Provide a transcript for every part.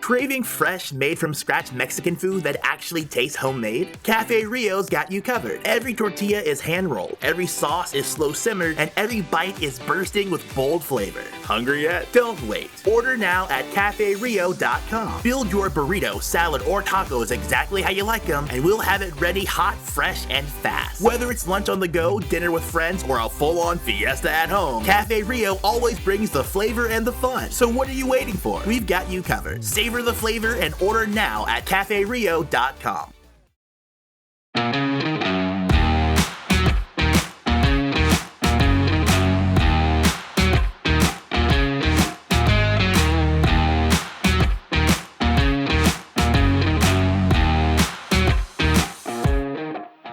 Craving fresh, made-from-scratch Mexican food that actually tastes homemade? Cafe Rio's got you covered. Every tortilla is hand-rolled, every sauce is slow-simmered, and every bite is bursting with bold flavor. Hungry yet? Don't wait. Order now at CafeRio.com. Build your burrito, salad, or tacos exactly how you like them, and we'll have it ready hot, fresh, and fast. Whether it's lunch on the go, dinner with friends, or a full-on fiesta at home, Cafe Rio always brings the flavor and the fun. So what are you waiting for? We've got you covered. Savor the flavor and order now at CafeRio.com.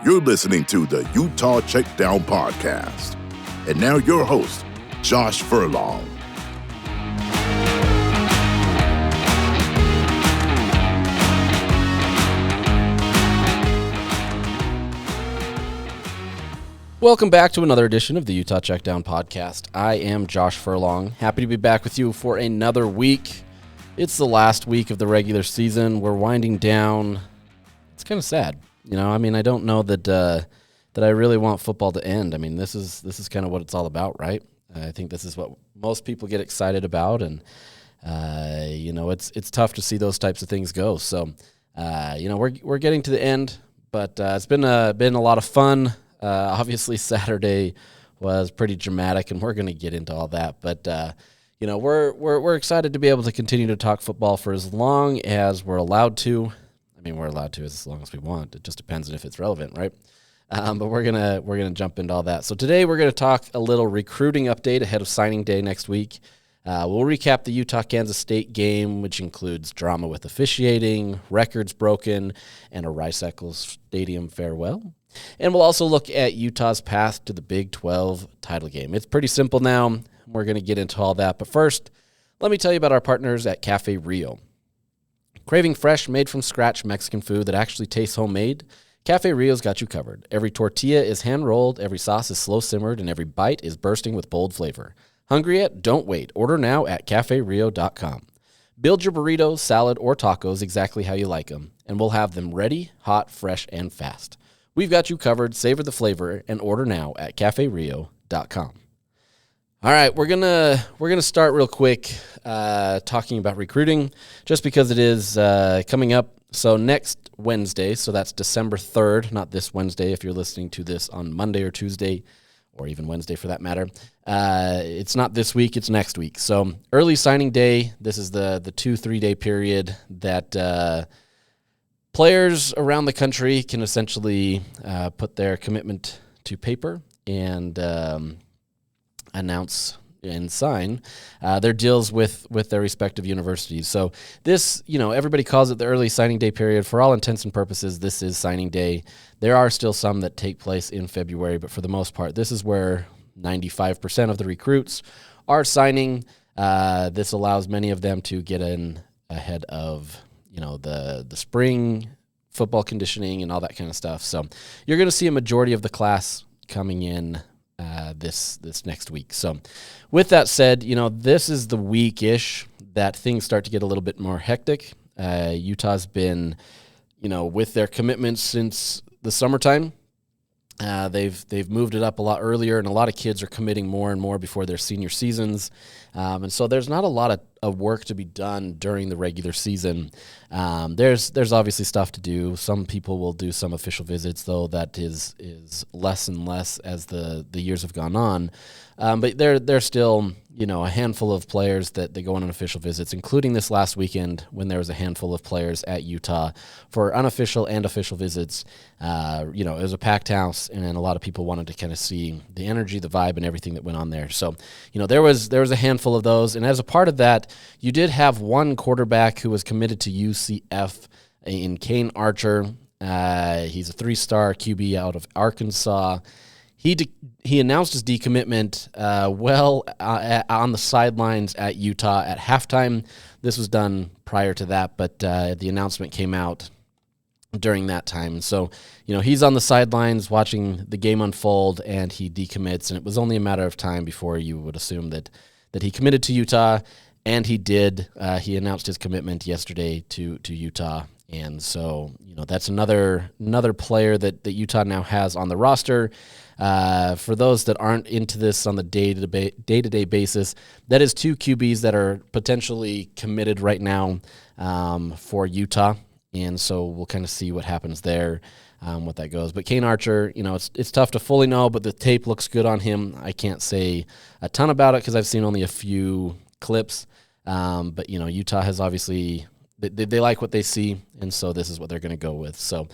You're listening to the Utah Checkdown Podcast. And now your host, Josh Furlong. Welcome back to another edition of the Utah Checkdown Podcast. I am Josh Furlong. Happy to be back with you for another week. It's the last week of the regular season. We're winding down. It's kind of sad. You know, I mean, I don't know that I really want football to end. I mean, this is kind of what it's all about, right? I think this is what most people get excited about, and you know, it's tough to see those types of things go. So, you know, we're getting to the end, but it's been a lot of fun. Obviously, Saturday was pretty dramatic, and we're going to get into all that. But you know, we're excited to be able to continue to talk football for as long as we're allowed to. I mean, we're allowed to as long as we want. It just depends on if it's relevant, right? But we're gonna jump into all that. So today we're gonna talk a little recruiting update ahead of signing day next week. We'll recap the Utah-Kansas State game, which includes drama with officiating, records broken, and a Rice-Eccles Stadium farewell. And we'll also look at Utah's path to the Big 12 title game. It's pretty simple now. We're going to get into all that. But first, let me tell you about our partners at Cafe Rio. Craving fresh, made-from-scratch Mexican food that actually tastes homemade? Cafe Rio's got you covered. Every tortilla is hand-rolled, every sauce is slow-simmered, and every bite is bursting with bold flavor. Hungry yet? Don't wait. Order now at CafeRio.com. Build your burritos, salad, or tacos exactly how you like them, and we'll have them ready, hot, fresh, and fast. We've got you covered. Savor the flavor and order now at CafeRio.com. All right, we're gonna start real quick talking about recruiting, just because it is coming up. So next Wednesday, so that's December 3rd, not this Wednesday if you're listening to this on Monday or Tuesday, or even Wednesday for that matter. It's not this week, it's next week. So early signing day, this is the 2-3 day period that players around the country can essentially put their commitment to paper and announce and sign their deals with their respective universities. So this, you know, everybody calls it the early signing day period. For all intents and purposes, this is signing day. There are still some that take place in February, but for the most part, this is where 95% of the recruits are signing. This allows many of them to get in ahead of, you know, the spring football conditioning and all that kind of stuff. So you're going to see a majority of the class coming in this next week. So with that said, you know, this is the week-ish that things start to get a little bit more hectic. Utah's been, you know, with their commitments since the summertime. They've moved it up a lot earlier, and a lot of kids are committing more and more before their senior seasons. And so there's not a lot of work to be done during the regular season. There's obviously stuff to do. Some people will do some official visits, though that is less and less as the years have gone on. But there's still, you know, a handful of players that they go on official visits, including this last weekend when there was a handful of players at Utah for unofficial and official visits. You know, it was a packed house, and a lot of people wanted to kind of see the energy, the vibe, and everything that went on there. So, you know, there was a handful of those, and as a part of that, you did have one quarterback who was committed to UCF in Kane Archer. He's a 3-star QB out of Arkansas. He announced his decommitment on the sidelines at Utah at halftime. This was done prior to that, but the announcement came out during that time. So, you know, he's on the sidelines watching the game unfold, and he decommits, and it was only a matter of time before you would assume that he committed to Utah. And he did. He announced his commitment yesterday to Utah. And so, that's another player that Utah now has on the roster. For those that aren't into this on the day-to-day basis, that is 2 QBs that are potentially committed right now for Utah. And so we'll kind of see what happens there, what that goes. But Kane Archer, it's tough to fully know, but the tape looks good on him. I can't say a ton about it because I've seen only a few clips. But, Utah has obviously they like what they see, and so this is what they're going to go with. So,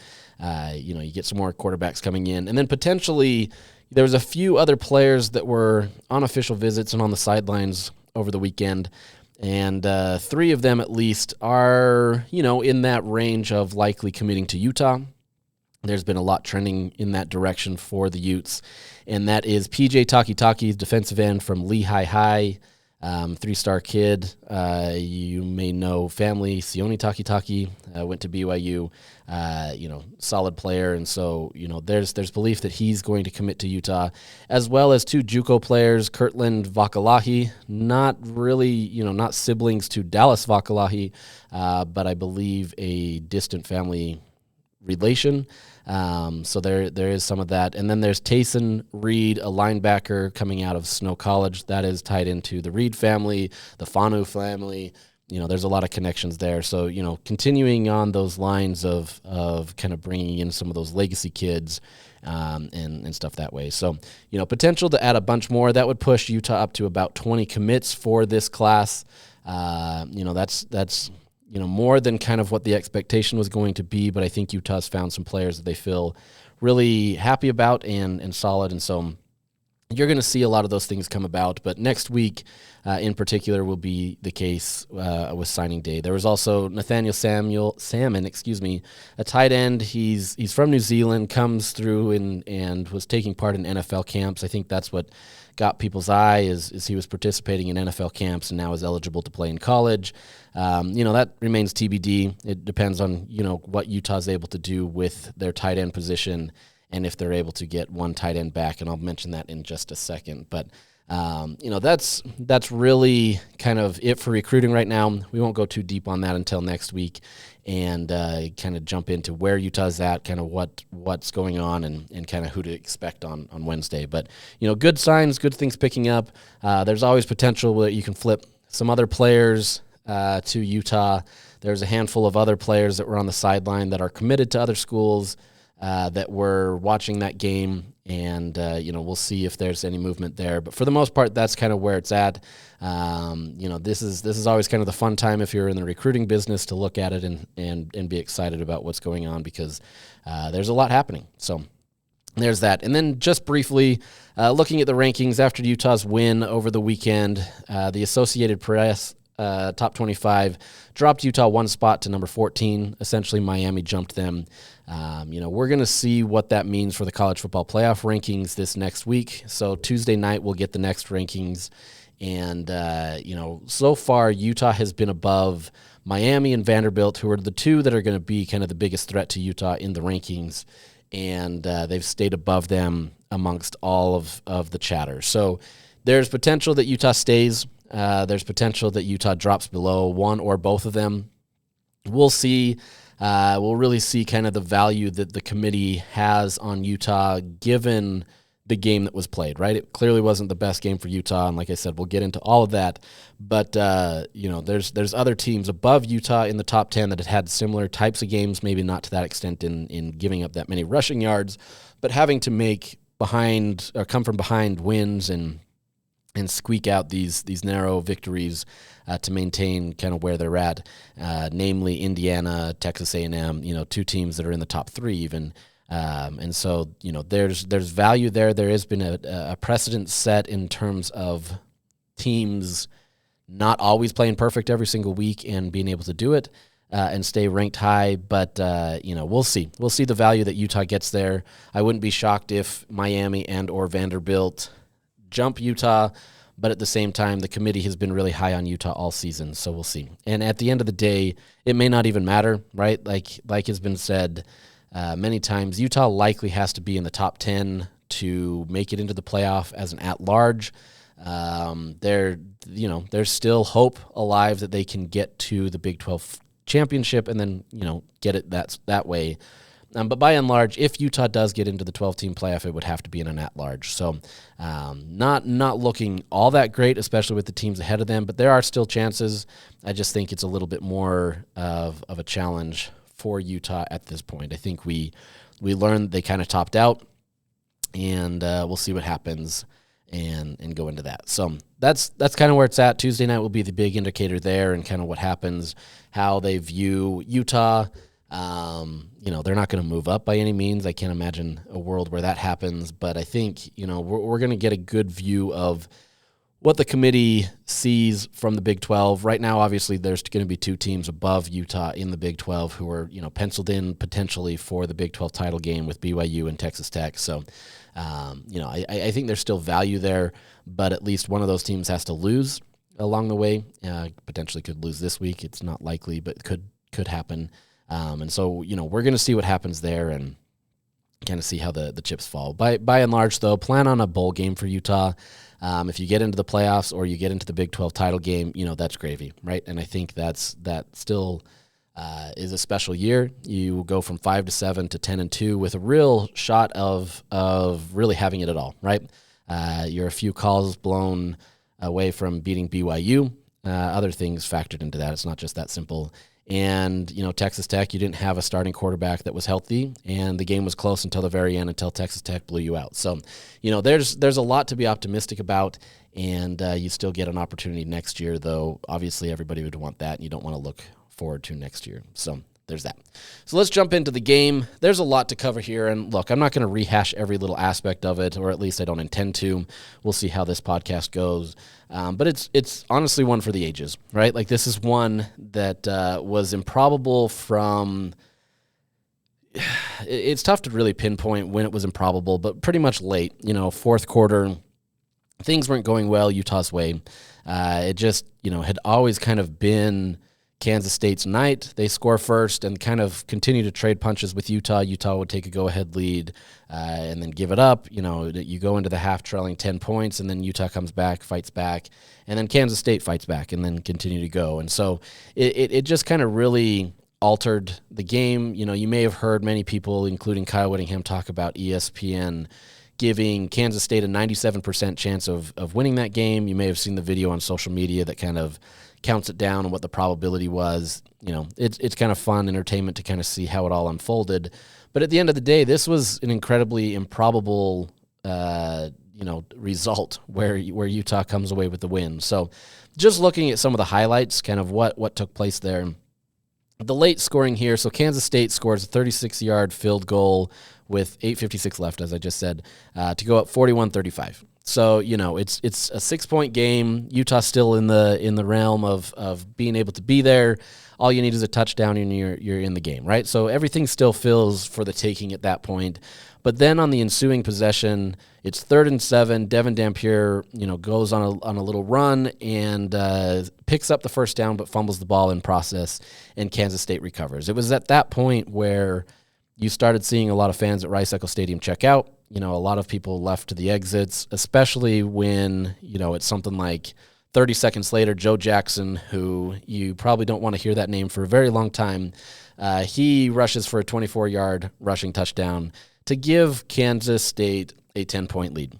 you get some more quarterbacks coming in. And then potentially there was a few other players that were on official visits and on the sidelines over the weekend, and 3 of them at least are, in that range of likely committing to Utah. There's been a lot trending in that direction for the Utes, and that is PJ Takitaki, defensive end from Lehigh High. 3-star kid. You may know family. Sione Takitaki went to BYU. Solid player, and so there's belief that he's going to commit to Utah, as well as 2 JUCO players, Kirtland Vakalahi, not really, not siblings to Dallas Vakalahi, but I believe a distant family relation. So there is some of that. And then there's Tayson Reed, a linebacker coming out of Snow College. That is tied into the Reed family, the Fanu family. There's a lot of connections there. So, continuing on those lines of kind of bringing in some of those legacy kids and stuff that way. So, potential to add a bunch more. That would push Utah up to about 20 commits for this class. That's more than kind of what the expectation was going to be, but I think Utah's found some players that they feel really happy about and solid, and so you're going to see a lot of those things come about. But next week, in particular, will be the case with signing day. There was also Nathaniel Salmon, a tight end. He's from New Zealand, comes through and was taking part in NFL camps. I think that's what got people's eye is he was participating in NFL camps and now is eligible to play in college. That remains TBD. It depends on, what Utah's able to do with their tight end position and if they're able to get one tight end back, and I'll mention that in just a second. But, that's really kind of it for recruiting right now. We won't go too deep on that until next week and kind of jump into where Utah's at, kind of what's going on and kind of who to expect on Wednesday. But, good signs, good things picking up. There's always potential that you can flip some other players to Utah. There's a handful of other players that were on the sideline that are committed to other schools that were watching that game, and we'll see if there's any movement there. But for the most part, that's kind of where it's at. This is always kind of the fun time if you're in the recruiting business to look at it and be excited about what's going on, because there's a lot happening. So there's that. And then just briefly, looking at the rankings after Utah's win over the weekend, the Associated Press top 25 dropped Utah 1 spot to number 14. Essentially, Miami jumped them. We're going to see what that means for the college football playoff rankings this next week. So Tuesday night, we'll get the next rankings. And, so far, Utah has been above Miami and Vanderbilt, who are the 2 that are going to be kind of the biggest threat to Utah in the rankings. And they've stayed above them amongst all of the chatter. So there's potential that Utah stays. There's potential that Utah drops below one or both of them. We'll see. We'll really see kind of the value that the committee has on Utah given the game that was played, right? It clearly wasn't the best game for Utah, and like I said, we'll get into all of that. But, there's other teams above Utah in the top 10 that had similar types of games, maybe not to that extent in giving up that many rushing yards, but having to come from behind wins and squeak out these narrow victories to maintain kind of where they're at, namely Indiana, Texas A&M, 2 teams that are in the top 3 even. And so, there's value there. There has been a precedent set in terms of teams not always playing perfect every single week and being able to do it and stay ranked high. But, we'll see. We'll see the value that Utah gets there. I wouldn't be shocked if Miami and or Vanderbilt jump Utah, but at the same time, the committee has been really high on Utah all season, so we'll see. And at the end of the day, it may not even matter, right? Like has been said many times, Utah likely has to be in the top 10 to make it into the playoff as an at-large. There's still hope alive that they can get to the Big 12 championship and then, get it that way. But by and large, if Utah does get into the 12-team playoff, it would have to be in an at-large. So not looking all that great, especially with the teams ahead of them, but there are still chances. I just think it's a little bit more of a challenge for Utah at this point. I think we learned they kind of topped out, and we'll see what happens and go into that. So that's kind of where it's at. Tuesday night will be the big indicator there and kind of what happens, how they view Utah. They're not going to move up by any means. I can't imagine a world where that happens, but I think, we're going to get a good view of what the committee sees from the Big 12. Right now, obviously, there's going to be two teams above Utah in the Big 12 who are, penciled in potentially for the Big 12 title game with BYU and Texas Tech. So, I think there's still value there, but at least one of those teams has to lose along the way. Potentially could lose this week. It's not likely, but could happen. And so, we're going to see what happens there and kind of see how the chips fall. By and large, though, plan on a bowl game for Utah. If you get into the playoffs or you get into the Big 12 title game, that's gravy, right? And I think that still is a special year. You go from 5-7 to 10-2 with a real shot of really having it at all, right? You're a few calls blown away from beating BYU. Other things factored into that. It's not just that simple. And, Texas Tech, you didn't have a starting quarterback that was healthy, and the game was close until the very end, until Texas Tech blew you out. So, there's a lot to be optimistic about, and you still get an opportunity next year, though obviously everybody would want that, and you don't want to look forward to next year. So there's that. So let's jump into the game. There's a lot to cover here, and look, I'm not going to rehash every little aspect of it, or at least I don't intend to. We'll see how this podcast goes. But it's honestly one for the ages, right? Like, this is one that was improbable from – it's tough to really pinpoint when it was improbable, but pretty much late. Fourth quarter, things weren't going well Utah's way. It just, had always kind of been – Kansas State's night. They score first and kind of continue to trade punches with Utah. Utah would take a go-ahead lead and then give it up. You go into the half trailing 10 points, and then Utah comes back, fights back, and then Kansas State fights back and then continue to go. And so it just kind of really altered the game. You may have heard many people, including Kyle Whittingham, talk about ESPN giving Kansas State a 97% chance of winning that game. You may have seen the video on social media that kind of counts it down and what the probability was. It's kind of fun entertainment to kind of see how it all unfolded. But at the end of the day, this was an incredibly improbable, result where Utah comes away with the win. So just looking at some of the highlights, kind of what took place there. The late scoring here, so Kansas State scores a 36-yard field goal with 8:56 left, as I just said, to go up 41-35. So, it's a 6-point game. Utah's still in the realm of being able to be there. All you need is a touchdown and you're in the game, right? So everything still feels for the taking at that point. But then on the ensuing possession, it's 3rd and 7. Devin Dampier, goes on a little run and picks up the first down, but fumbles the ball in process, and Kansas State recovers. It was at that point where you started seeing a lot of fans at Rice-Eccles Stadium check out. A lot of people left to the exits, especially when, it's something like 30 seconds later, Joe Jackson, who you probably don't want to hear that name for a very long time, he rushes for a 24-yard rushing touchdown to give Kansas State a 10-point lead.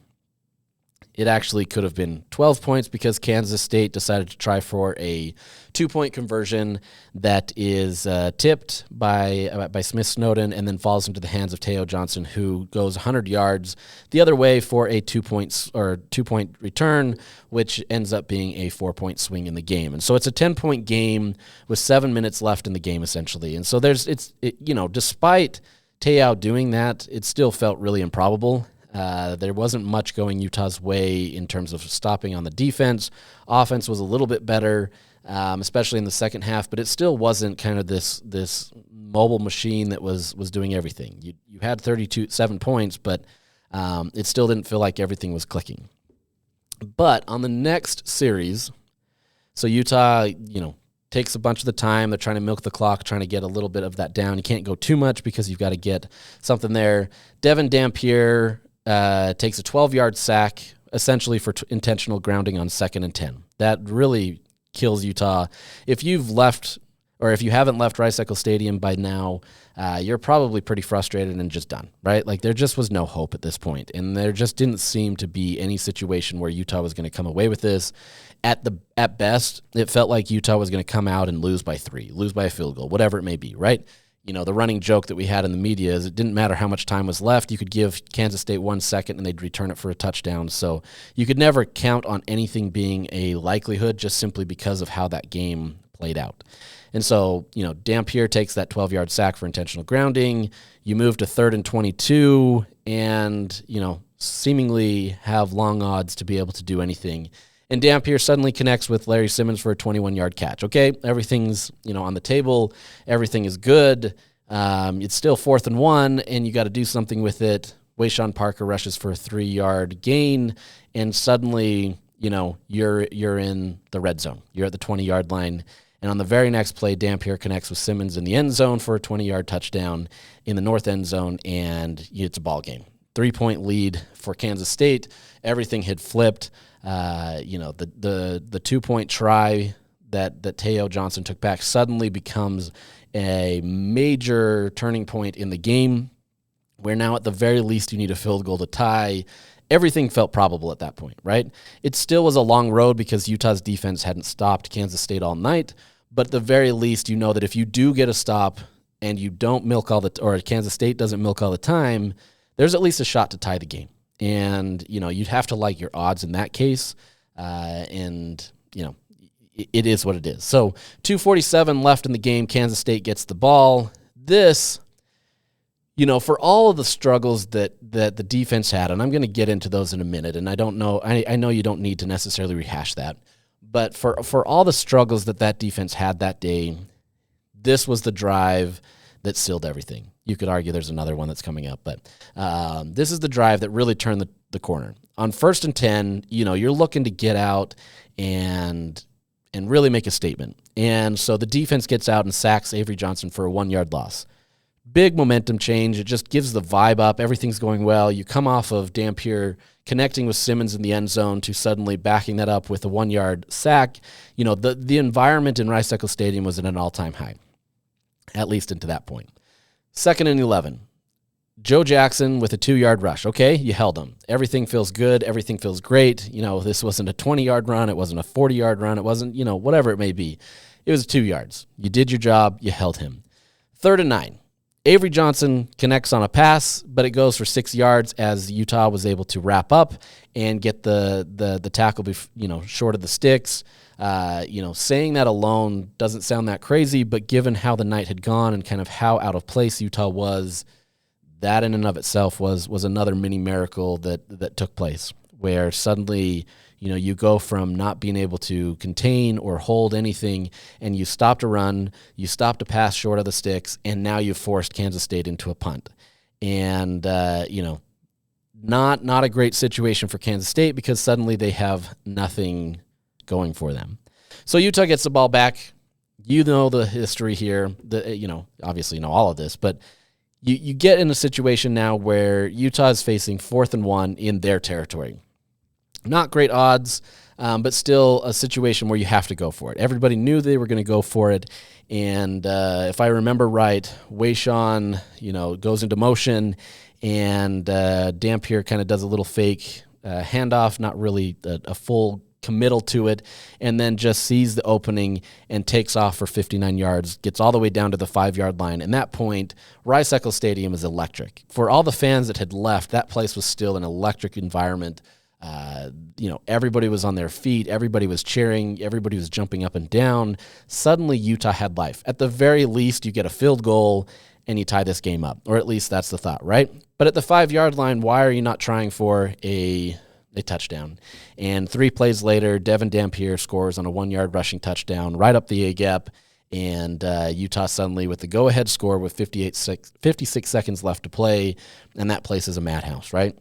It actually could have been 12 points because Kansas State decided to try for a 2-point conversion that is tipped by Smith Snowden and then falls into the hands of Teo Johnson, who goes 100 yards the other way for a 2-point return, which ends up being a 4-point swing in the game. And so it's a 10-point game with 7 minutes left in the game, essentially. And so despite Teo doing that, it still felt really improbable. There wasn't much going Utah's way in terms of stopping on the defense. Offense was a little bit better, especially in the second half, but it still wasn't kind of this mobile machine that was doing everything. You had 7 points, but it still didn't feel like everything was clicking. But on the next series, so Utah, takes a bunch of the time. They're trying to milk the clock, trying to get a little bit of that down. You can't go too much because you've got to get something there. Devin Dampier takes a 12-yard sack essentially for intentional grounding on 2nd and 10. That really kills Utah. If you've left, or if you haven't left Rice-Eccles Stadium by now, you're probably pretty frustrated and just done, right? Like, there just was no hope at this point, and there just didn't seem to be any situation where Utah was going to come away with this. At best, it felt like Utah was going to come out and lose by 3, lose by a field goal, whatever it may be, right? You know, the running joke that we had in the media is it didn't matter how much time was left. You could give Kansas State 1 second and they'd return it for a touchdown. So you could never count on anything being a likelihood just simply because of how that game played out. And so, you know, Dampier takes that 12-yard sack for intentional grounding. You move to 3rd and 22 and, you know, seemingly have long odds to be able to do anything. And Dampier suddenly connects with Larry Simmons for a 21-yard catch. Okay, everything's, you know, on the table. Everything is good. It's still 4th and 1, and you got to do something with it. Wayshawn Parker rushes for a 3-yard gain, and suddenly, you know, you're in the red zone. You're at the 20-yard line. And on the very next play, Dampier connects with Simmons in the end zone for a 20-yard touchdown in the north end zone, and it's a ball game. 3-point lead for Kansas State. Everything had flipped. You know, the 2-point try that Teo Johnson took back suddenly becomes a major turning point in the game, where now at the very least you need a field goal to tie. Everything felt probable at that point, right? It still was a long road because Utah's defense hadn't stopped Kansas State all night, but at the very least you know that if you do get a stop and you don't milk or Kansas State doesn't milk all the time, there's at least a shot to tie the game. And, you know, you'd have to like your odds in that case. And, you know, it is what it is. So 2:47 left in the game. Kansas State gets the ball. This, you know, for all of the struggles that the defense had, and I'm going to get into those in a minute, and I don't know, I know you don't need to necessarily rehash that, but for all the struggles that defense had that day, this was the drive that sealed everything. You could argue there's another one that's coming up, but this is the drive that really turned the corner. On 1st and 10, you know, you're looking to get out and really make a statement. And so the defense gets out and sacks Avery Johnson for a 1-yard loss. Big momentum change. It just gives the vibe up. Everything's going well. You come off of Dampier connecting with Simmons in the end zone to suddenly backing that up with a 1-yard sack. You know, the environment in Rice-Eccles Stadium was at an all-time high, at least into that point. 2nd and 11. Joe Jackson with a 2-yard rush. Okay, you held him. Everything feels good. Everything feels great. You know, this wasn't a 20-yard run. It wasn't a 40-yard run. It wasn't, you know, whatever it may be. It was 2 yards. You did your job. You held him. 3rd and 9. Avery Johnson connects on a pass, but it goes for 6 yards as Utah was able to wrap up and get the tackle, you know, short of the sticks. You know, saying that alone doesn't sound that crazy, but given how the night had gone and kind of how out of place Utah was, that in and of itself was another mini miracle that took place, where suddenly, you know, you go from not being able to contain or hold anything, and you stopped a run, you stopped a pass short of the sticks, and now you've forced Kansas State into a punt. And, you know, not a great situation for Kansas State because suddenly they have nothing going for them. So Utah gets the ball back. You know the history here. You know, obviously you know all of this, but you get in a situation now where Utah is facing 4th and 1 in their territory. Not great odds, but still a situation where you have to go for it. Everybody knew they were going to go for it, and if I remember right, Wayshawn, you know, goes into motion, and Dampier kind of does a little fake handoff, not really a full committal to it, and then just sees the opening and takes off for 59 yards, gets all the way down to the 5-yard line. And that point, Rice-Eccles Stadium is electric. For all the fans that had left, that place was still an electric environment. You know, everybody was on their feet, everybody was cheering, everybody was jumping up and down. Suddenly, Utah had life. At the very least, you get a field goal and you tie this game up, or at least that's the thought, right? But at the 5-yard line, why are you not trying for a touchdown? And 3 plays later, Devin Dampier scores on a 1-yard rushing touchdown right up the A-gap, and Utah suddenly with the go-ahead score with 56 seconds left to play, and that place is a madhouse, right?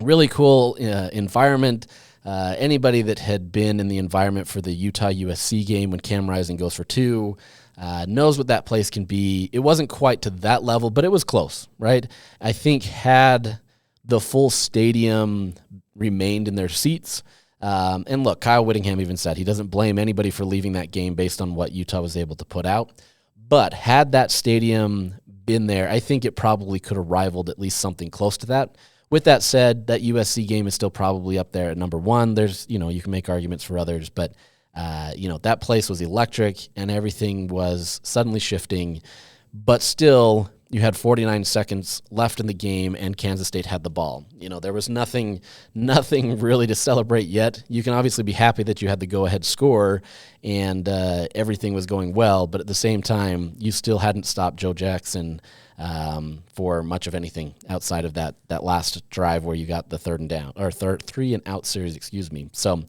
Really cool environment. Anybody that had been in the environment for the Utah-USC game when Cam Rising goes for 2 knows what that place can be. It wasn't quite to that level, but it was close, right? I think had the full stadium remained in their seats. And look, Kyle Whittingham even said he doesn't blame anybody for leaving that game based on what Utah was able to put out. But had that stadium been there, I think it probably could have rivaled at least something close to that. With that said, that USC game is still probably up there at number one. There's, you can make arguments for others, but, that place was electric and everything was suddenly shifting. But still, you had 49 seconds left in the game and Kansas State had the ball. There was nothing really to celebrate yet. You can obviously be happy that you had the go-ahead score and everything was going well, but at the same time, you still hadn't stopped Joe Jackson for much of anything outside of that last drive where you got the 3-and-out series, So,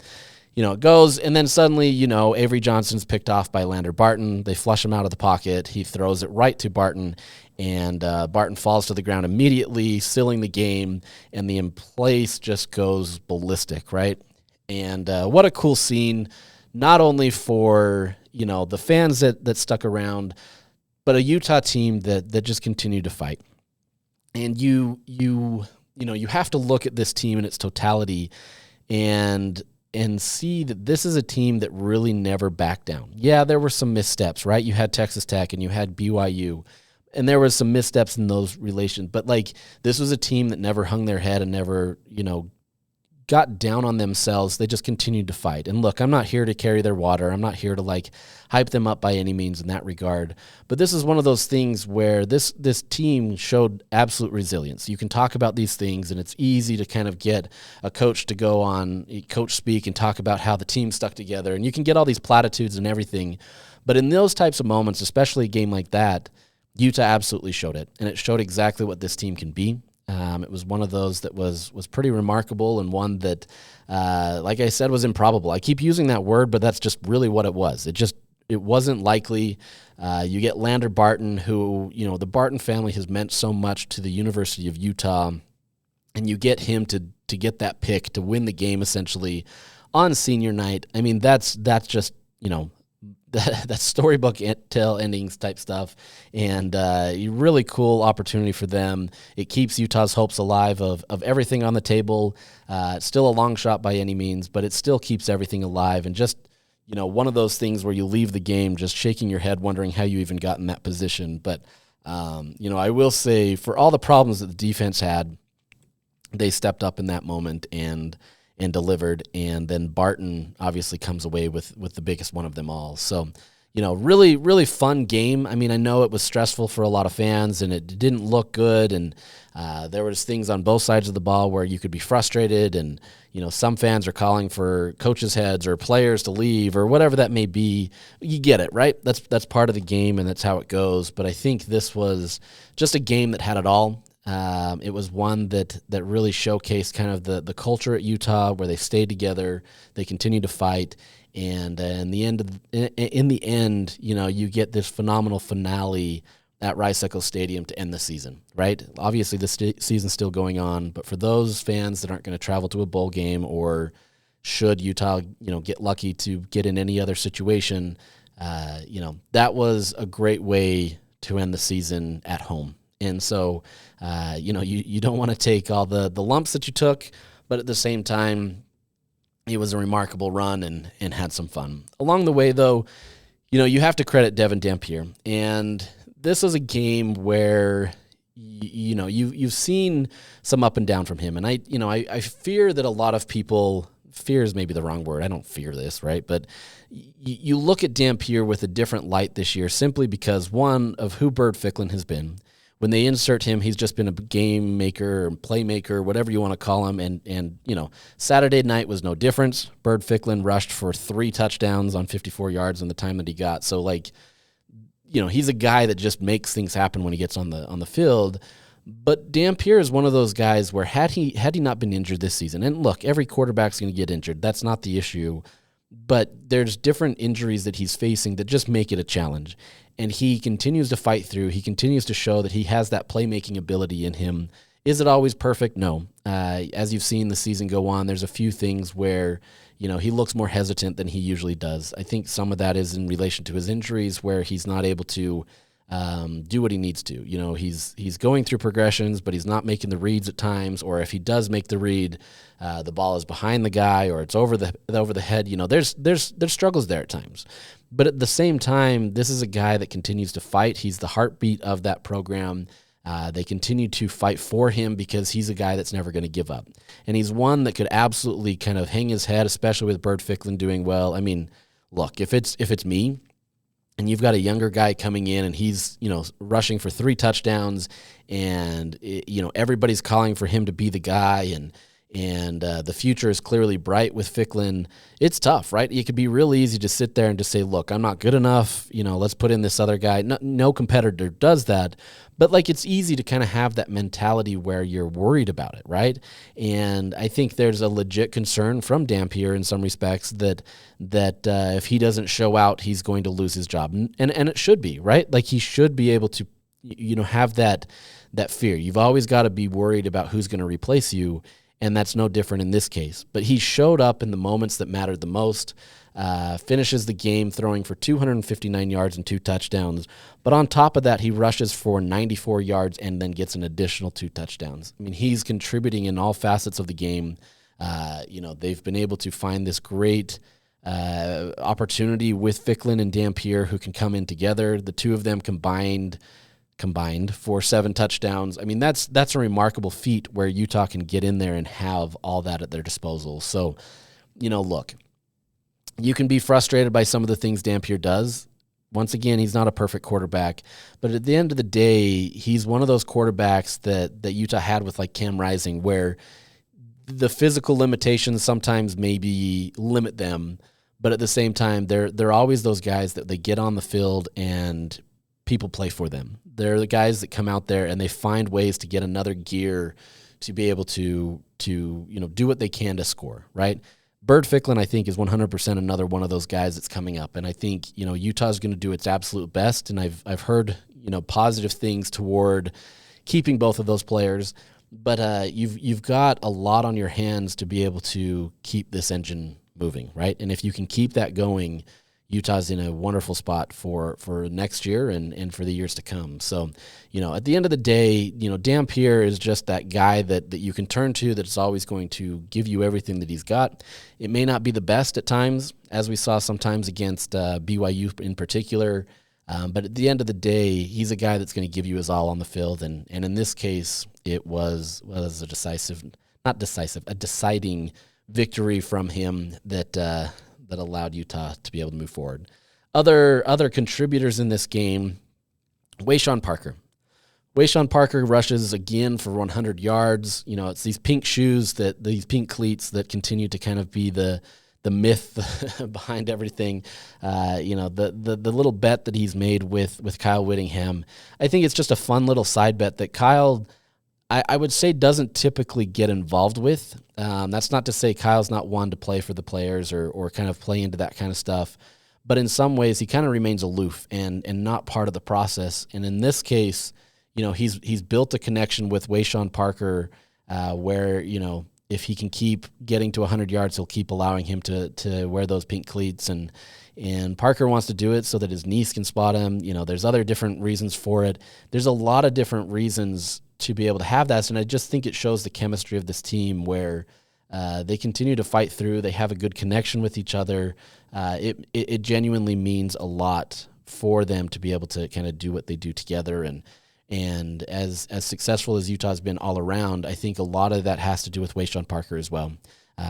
it goes, and then suddenly, Avery Johnson's picked off by Lander Barton. They flush him out of the pocket. He throws it right to Barton, and Barton falls to the ground immediately, sealing the game, and the place just goes ballistic, right? And what a cool scene, not only for, the fans that stuck around, but a Utah team that just continued to fight. And you have to look at this team in its totality and see that this is a team that really never backed down. Yeah, there were some missteps, right? You had Texas Tech and you had BYU, and there was some missteps in those relations. But, this was a team that never hung their head and never, got down on themselves. They just continued to fight. And look, I'm not here to carry their water. I'm not here to hype them up by any means in that regard. But this is one of those things where this team showed absolute resilience. You can talk about these things, and it's easy to kind of get a coach to go on coach speak and talk about how the team stuck together. And you can get all these platitudes and everything. But in those types of moments, especially a game like that, Utah absolutely showed it. And it showed exactly what this team can be. It was one of those that was pretty remarkable, and one that, like I said, was improbable. I keep using that word, but that's just really what it was. It wasn't likely. You get Lander Barton, who, the Barton family has meant so much to the University of Utah, and you get him to get that pick to win the game essentially on senior night. I mean, that's just, that storybook tale endings type stuff, and really cool opportunity for them. It keeps Utah's hopes alive of everything on the table. It's still a long shot by any means, but it still keeps everything alive, and just, one of those things where you leave the game just shaking your head, wondering how you even got in that position. But, I will say, for all the problems that the defense had, they stepped up in that moment and delivered, and then Barton obviously comes away with the biggest one of them all. So, really, really fun game. I mean, I know it was stressful for a lot of fans, and it didn't look good, and there was things on both sides of the ball where you could be frustrated, and, some fans are calling for coaches' heads or players to leave or whatever that may be. You get it, right? That's part of the game, and that's how it goes. But I think this was just a game that had it all. It was one that really showcased kind of the culture at Utah, where they stayed together, they continued to fight, and in the end, you get this phenomenal finale at Rice-Eccles Stadium to end the season, right? Obviously, the season's still going on, but for those fans that aren't going to travel to a bowl game, or should Utah, get lucky to get in any other situation, that was a great way to end the season at home. And so, you don't want to take all the lumps that you took, but at the same time, it was a remarkable run and had some fun. Along the way, though, you have to credit Devin Dampier. And this is a game where, you've seen some up and down from him. And I fear that a lot of people, fear is maybe the wrong word. I don't fear this, right? But you look at Dampier with a different light this year, simply because, one, of who Bird Ficklin has been. When they insert him, he's just been a game maker, playmaker, whatever you want to call him. And Saturday night was no difference. Bird Ficklin rushed for 3 touchdowns on 54 yards in the time that he got. So, he's a guy that just makes things happen when he gets on the field. But Dampier is one of those guys where had he not been injured this season, and look, every quarterback's going to get injured. That's not the issue. But there's different injuries that he's facing that just make it a challenge. And he continues to fight through. He continues to show that he has that playmaking ability in him. Is it always perfect? No. As you've seen the season go on, there's a few things where, he looks more hesitant than he usually does. I think some of that is in relation to his injuries, where he's not able to do what he needs to. He's going through progressions, but he's not making the reads at times. Or if he does make the read, the ball is behind the guy or it's over the head. There's struggles there at times. But at the same time, this is a guy that continues to fight. He's the heartbeat of that program. They continue to fight for him because he's a guy that's never going to give up. And he's one that could absolutely kind of hang his head, especially with Bird Ficklin doing well. I mean, look, if it's me, and you've got a younger guy coming in and he's, rushing for 3 touchdowns and, everybody's calling for him to be the guy and the future is clearly bright with Ficklin, it's tough, right? It could be real easy to sit there and just say, look, I'm not good enough. Let's put in this other guy. No competitor does that. But it's easy to kind of have that mentality where you're worried about it, right? And I think there's a legit concern from Dampier in some respects that if he doesn't show out, he's going to lose his job. And it should be, right? He should be able to, have that fear. You've always got to be worried about who's going to replace you. And that's no different in this case. But he showed up in the moments that mattered the most, finishes the game throwing for 259 yards and 2 touchdowns. But on top of that, he rushes for 94 yards and then gets an additional 2 touchdowns. I mean, he's contributing in all facets of the game. They've been able to find this great opportunity with Ficklin and Dampier who can come in together. The two of them combined for 7 touchdowns. I mean, that's a remarkable feat where Utah can get in there and have all that at their disposal. So, look, you can be frustrated by some of the things Dampier does. Once again, he's not a perfect quarterback, but at the end of the day, he's one of those quarterbacks that Utah had with Cam Rising, where the physical limitations sometimes maybe limit them, but at the same time, they're always those guys that they get on the field and people play for them. They're the guys that come out there and they find ways to get another gear to be able to do what they can to score, right? Bird Ficklin, I think, is 100% another one of those guys that's coming up. And I think, Utah's going to do its absolute best. And I've heard, positive things toward keeping both of those players. But you've got a lot on your hands to be able to keep this engine moving, right? And if you can keep that going, Utah's in a wonderful spot for next year and for the years to come. So, at the end of the day, Dampier is just that guy that you can turn to that's always going to give you everything that he's got. It may not be the best at times, as we saw sometimes against BYU in particular, but at the end of the day, he's a guy that's going to give you his all on the field. And in this case, it was a deciding victory from him that allowed Utah to be able to move forward. Other contributors in this game, Wayshawn Parker. Wayshawn Parker rushes again for 100 yards. It's these pink shoes, these pink cleats that continue to kind of be the myth behind everything. The little bet that he's made with Kyle Whittingham. I think it's just a fun little side bet that Kyle, I would say, doesn't typically get involved with. That's not to say Kyle's not one to play for the players or kind of play into that kind of stuff. But in some ways, he kind of remains aloof and not part of the process. And in this case, he's built a connection with Wayshawn Parker where, if he can keep getting to 100 yards, he'll keep allowing him to wear those pink cleats. And Parker wants to do it so that his niece can spot him. There's other different reasons for it. There's a lot of different reasons to be able to have that. And I just think it shows the chemistry of this team where they continue to fight through. They have a good connection with each other. It genuinely means a lot for them to be able to kind of do what they do together. And as successful as Utah's been all around, I think a lot of that has to do with Wayshawn Parker as well.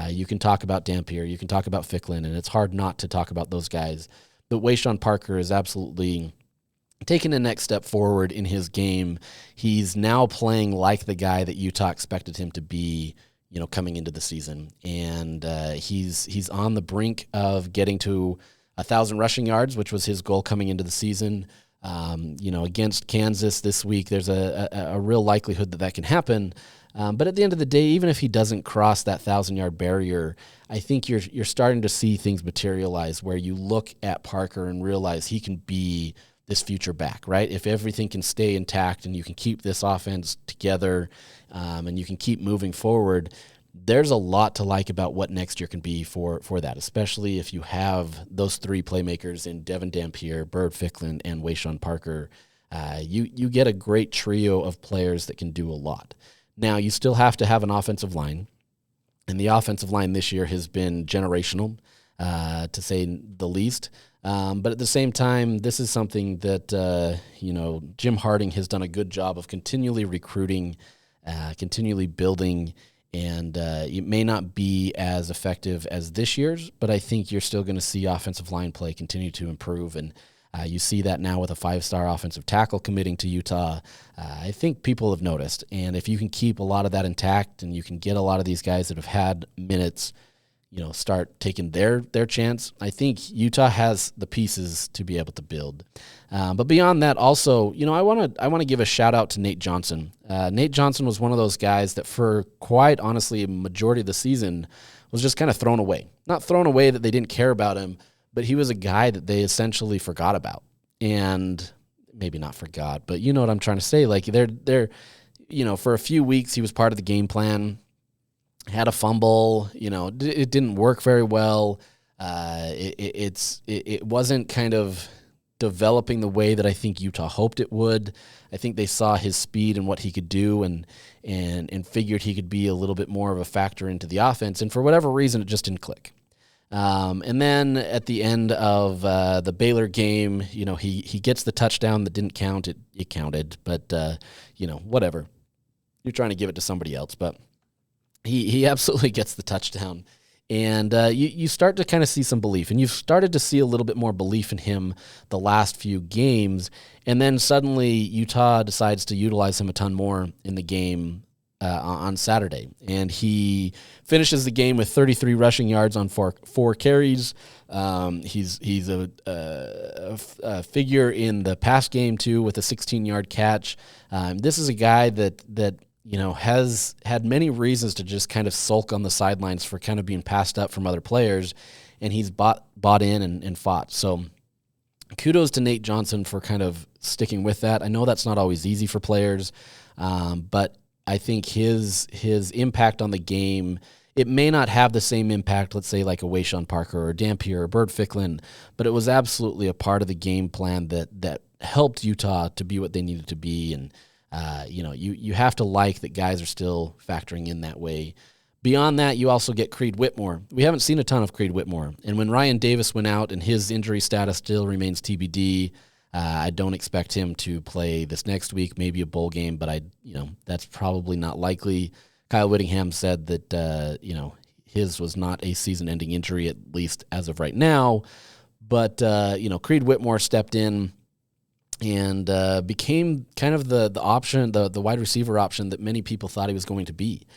You can talk about Dampier, you can talk about Ficklin, and it's hard not to talk about those guys. But Wayshawn Parker is absolutely taking the next step forward in his game. He's now playing like the guy that Utah expected him to be, coming into the season. And he's on the brink of getting to 1,000 rushing yards, which was his goal coming into the season. Against Kansas this week, there's a real likelihood that can happen. But at the end of the day, even if he doesn't cross that 1,000-yard barrier, I think you're starting to see things materialize where you look at Parker and realize he can be this future back, right? If everything can stay intact and you can keep this offense together and you can keep moving forward, there's a lot to like about what next year can be for that, especially if you have those 3 playmakers in Devin Dampier, Bird Ficklin, and Wayshawn Parker. you get a great trio of players that can do a lot. Now, you still have to have an offensive line, and the offensive line this year has been generational, to say the least. But at the same time, this is something that, Jim Harding has done a good job of continually recruiting, continually building, and it may not be as effective as this year's, but I think you're still going to see offensive line play continue to improve, and you see that now with a 5-star offensive tackle committing to Utah. I think people have noticed, and if you can keep a lot of that intact and you can get a lot of these guys that have had minutes, start taking their chance, I think Utah has the pieces to be able to build. But beyond that, also, I want to give a shout out to Nate Johnson. Nate Johnson was one of those guys that, for quite honestly a majority of the season, was just kind of thrown away. Not thrown away that they didn't care about him, but he was a guy that they essentially forgot about. And maybe not forgot, but you know what I'm trying to say. Like, they're for a few weeks he was part of the game plan. Had a fumble, it didn't work very well. It wasn't kind of developing the way that I think Utah hoped it would. I think they saw his speed and what he could do, and figured he could be a little bit more of a factor into the offense. And for whatever reason, it just didn't click. And then at the end of the Baylor game, he gets the touchdown that didn't count. It counted, but whatever. You're trying to give it to somebody else, but he absolutely gets the touchdown. And you start to kind of see some belief, and you've started to see a little bit more belief in him the last few games. And then suddenly Utah decides to utilize him a ton more in the game on Saturday. And he finishes the game with 33 rushing yards on four carries. He's a figure in the pass game too, with a 16-yard catch. This is a guy that has had many reasons to just kind of sulk on the sidelines for kind of being passed up from other players, and he's bought in and fought. So kudos to Nate Johnson for kind of sticking with that. I know that's not always easy for players, but I think his impact on the game, it may not have the same impact, let's say, like a Wayshawn Parker or Dampier or Burt Ficklin, but it was absolutely a part of the game plan that helped Utah to be what they needed to be. And you have to like that guys are still factoring in that way. Beyond that, you also get Creed Whitmore. We haven't seen a ton of Creed Whitmore. And when Ryan Davis went out and his injury status still remains TBD, I don't expect him to play this next week, maybe a bowl game, but that's probably not likely. Kyle Whittingham said that, his was not a season-ending injury, at least as of right now. But, Creed Whitmore stepped in and became kind of the option, the wide receiver option that many people thought he was going to be.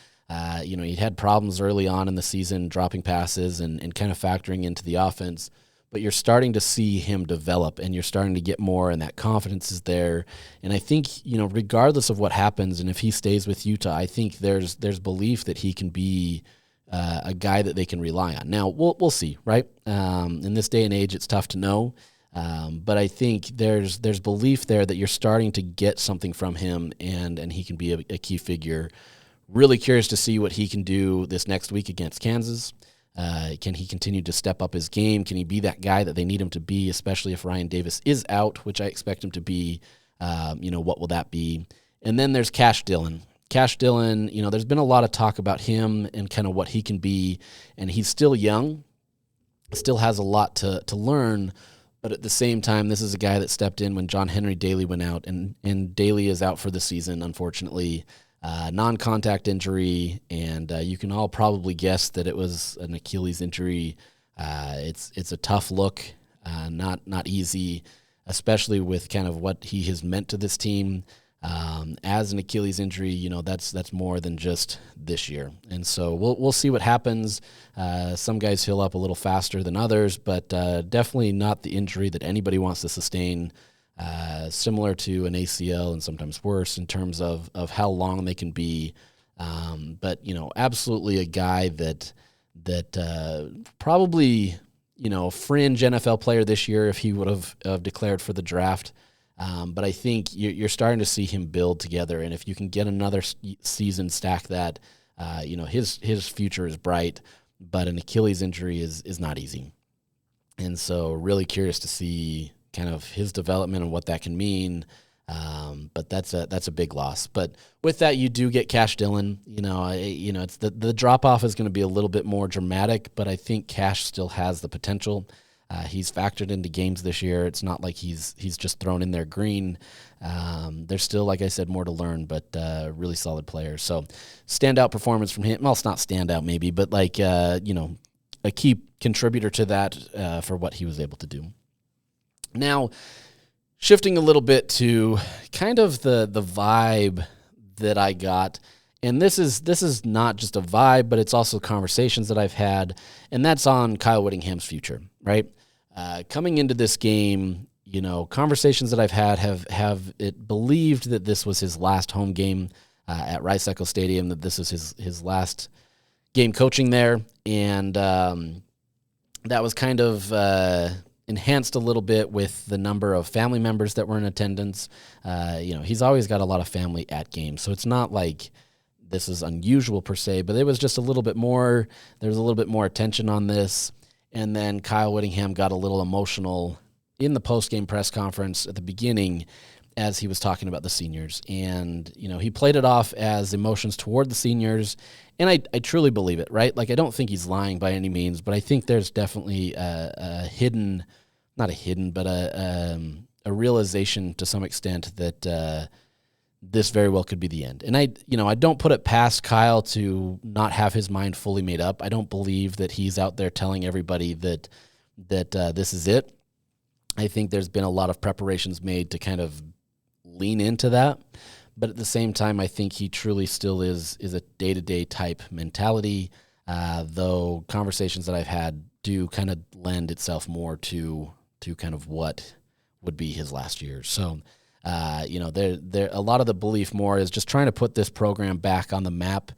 He'd had problems early on in the season, dropping passes and kind of factoring into the offense. But you're starting to see him develop, and you're starting to get more, and that confidence is there. And I think, regardless of what happens, and if he stays with Utah, I think there's belief that he can be a guy that they can rely on. Now, we'll see, right? In this day and age, it's tough to know. But I think there's belief there that you're starting to get something from him, and he can be a key figure. Really curious to see what he can do this next week against Kansas. Can he continue to step up his game? Can he be that guy that they need him to be, especially if Ryan Davis is out, which I expect him to be? What will that be? And then there's Cash Dillon. Cash Dillon, there's been a lot of talk about him and kind of what he can be, and he's still young, still has a lot to learn. But at the same time, this is a guy that stepped in when John Henry Daly went out, and Daly is out for the season, unfortunately. Non-contact injury, and you can all probably guess that it was an Achilles injury. It's a tough look, not easy, especially with kind of what he has meant to this team. As an Achilles injury, that's more than just this year, and so we'll see what happens. Some guys heal up a little faster than others, but definitely not the injury that anybody wants to sustain. Similar to an ACL and sometimes worse in terms of how long they can be. But absolutely a guy that probably, fringe NFL player this year if he would have declared for the draft. But I think you're starting to see him build together. And if you can get another season, stack that, his future is bright, but an Achilles injury is not easy. And so really curious to see kind of his development and what that can mean. But that's a big loss. But with that, you do get Cash Dillon. It's the drop off is going to be a little bit more dramatic, but I think Cash still has the potential. He's factored into games this year. It's not like he's just thrown in there green. There's still, like I said, more to learn, but really solid player. So standout performance from him. Well, it's not standout maybe, but a key contributor to that for what he was able to do. Now, shifting a little bit to kind of the vibe that I got, and this is not just a vibe, but it's also conversations that I've had, and that's on Kyle Whittingham's future, right? Coming into this game, conversations that I've had have it believed that this was his last home game at Rice-Eccles Stadium, that this is his last game coaching there, and that was kind of enhanced a little bit with the number of family members that were in attendance. He's always got a lot of family at games, so it's not like this is unusual per se, but it was just a little bit more. There was a little bit more attention on this, and then Kyle Whittingham got a little emotional in the post-game press conference at the beginning as he was talking about the seniors, and he played it off as emotions toward the seniors, and I truly believe it, right? Like, I don't think he's lying by any means, but I think there's definitely a realization to some extent that this very well could be the end. And I don't put it past Kyle to not have his mind fully made up. I don't believe that he's out there telling everybody that this is it. I think there's been a lot of preparations made to kind of lean into that. But at the same time, I think he truly still is a day-to-day type mentality, though conversations that I've had do kind of lend itself more to kind of what would be his last year. So, there a lot of the belief more is just trying to put this program back on the map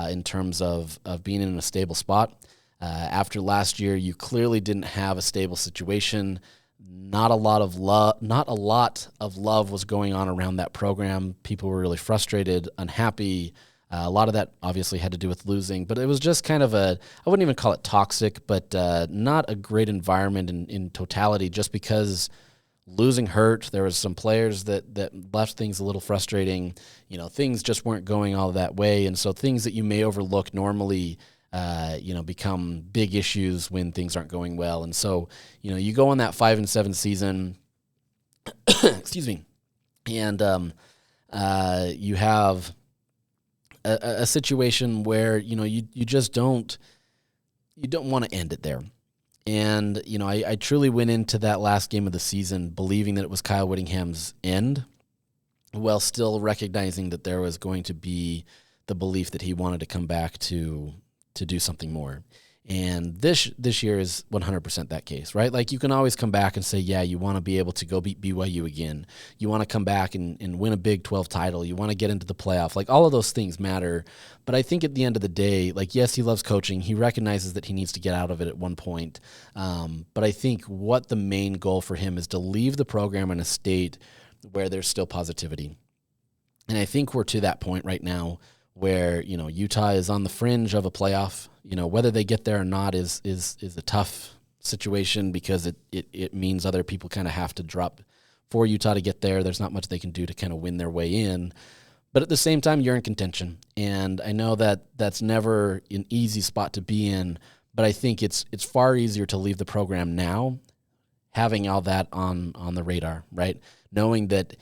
in terms of being in a stable spot. After last year, you clearly didn't have a stable situation. Not a lot of love was going on around that program. People were really frustrated, unhappy. A lot of that obviously had to do with losing, but it was just kind of I wouldn't even call it toxic, but not a great environment in totality, just because losing hurt. There was some players that left things a little frustrating. Things just weren't going all that way, and so things that you may overlook normally become big issues when things aren't going well. And so, you go on that 5-7 season, excuse me, and you have a situation where, you just don't want to end it there. And, I truly went into that last game of the season believing that it was Kyle Whittingham's end, while still recognizing that there was going to be the belief that he wanted to come back to do something more. And this year is 100% that case, right? Like, you can always come back and say, yeah, you want to be able to go beat BYU again. You want to come back and win a Big 12 title. You want to get into the playoff. Like, all of those things matter. But I think at the end of the day, like, yes, he loves coaching. He recognizes that he needs to get out of it at one point. But I think what the main goal for him is to leave the program in a state where there's still positivity. And I think we're to that point right now where, Utah is on the fringe of a playoff. Whether they get there or not is a tough situation, because it means other people kind of have to drop for Utah to get there. There's not much they can do to kind of win their way in. But at the same time, you're in contention. And I know that that's never an easy spot to be in, but I think it's far easier to leave the program now, having all that on the radar, right? Knowing that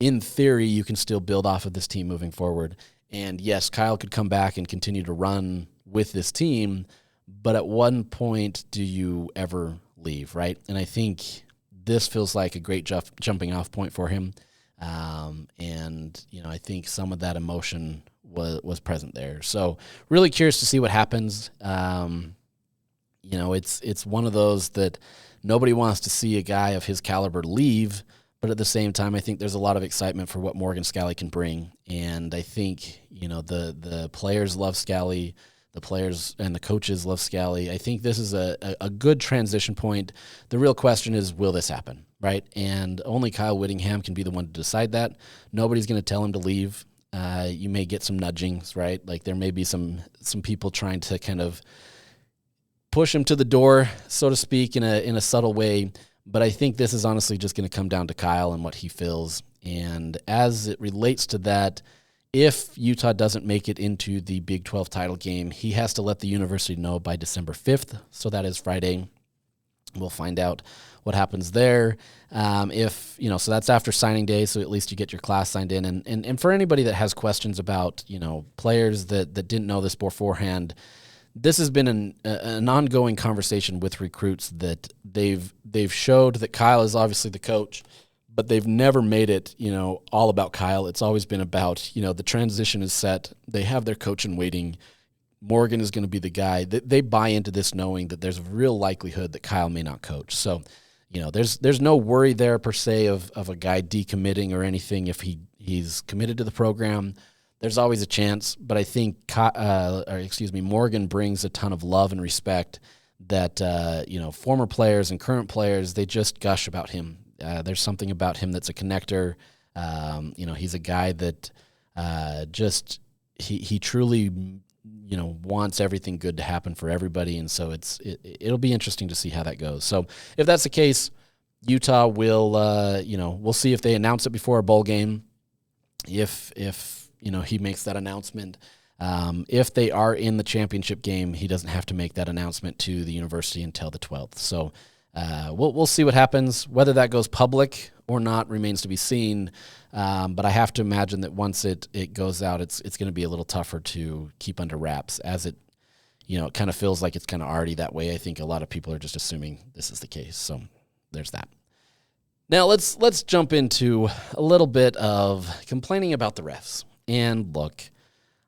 in theory you can still build off of this team moving forward. And yes, Kyle could come back and continue to run with this team, but at one point, do you ever leave, right? And I think this feels like a great jumping off point for him. And I think some of that emotion was present there. So really curious to see what happens. It's one of those that nobody wants to see a guy of his caliber leave. But at the same time, I think there's a lot of excitement for what Morgan Scalley can bring. And I think, the players love Scalley, the players and the coaches love Scalley. I think this is a good transition point. The real question is, will this happen, right? And only Kyle Whittingham can be the one to decide that. Nobody's going to tell him to leave. You may get some nudgings, right? Like, there may be some people trying to kind of push him to the door, so to speak, in a subtle way. But I think this is honestly just going to come down to Kyle and what he feels. And as it relates to that, if Utah doesn't make it into the Big 12 title game, he has to let the university know by December 5th. So that is Friday. We'll find out what happens there. So that's after signing day, so at least you get your class signed in. And for anybody that has questions about, players that didn't know this beforehand, this has been an ongoing conversation with recruits that they've showed that Kyle is obviously the coach, but they've never made it, all about Kyle. It's always been about, the transition is set. They have their coach in waiting. Morgan is going to be the guy. They buy into this knowing that there's a real likelihood that Kyle may not coach. So, there's no worry there per se of a guy decommitting or anything if he's committed to the program. There's always a chance, but I think Morgan brings a ton of love and respect that former players and current players, they just gush about him. There's something about him that's a connector. He's a guy that he truly wants everything good to happen for everybody, and so it'll be interesting to see how that goes. So if that's the case, Utah will we'll see if they announce it before a bowl game. If he makes that announcement. If they are in the championship game, he doesn't have to make that announcement to the university until the 12th. So we'll see what happens. Whether that goes public or not remains to be seen. But I have to imagine that once it goes out, it's going to be a little tougher to keep under wraps, as it kind of feels like it's kind of already that way. I think a lot of people are just assuming this is the case. So there's that. Now let's jump into a little bit of complaining about the refs. And look,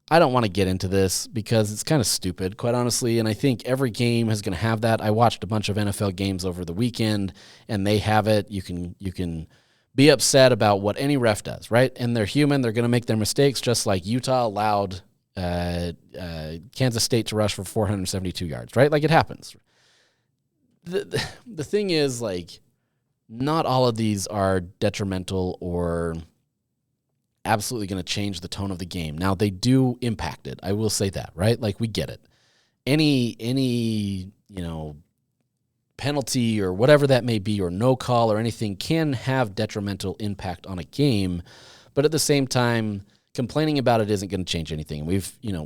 I don't want to get into this because it's kind of stupid, quite honestly, and I think every game is going to have that. I watched a bunch of NFL games over the weekend, and they have it. You can be upset about what any ref does, right? And they're human. They're going to make their mistakes, just like Utah allowed Kansas State to rush for 472 yards, right? Like, it happens. The thing is, like, not all of these are detrimental or absolutely going to change the tone of the game. Now, they do impact it. I will say that, right? Like, we get it. Any penalty or whatever that may be, or no call or anything, can have detrimental impact on a game. But at the same time, complaining about it isn't going to change anything. And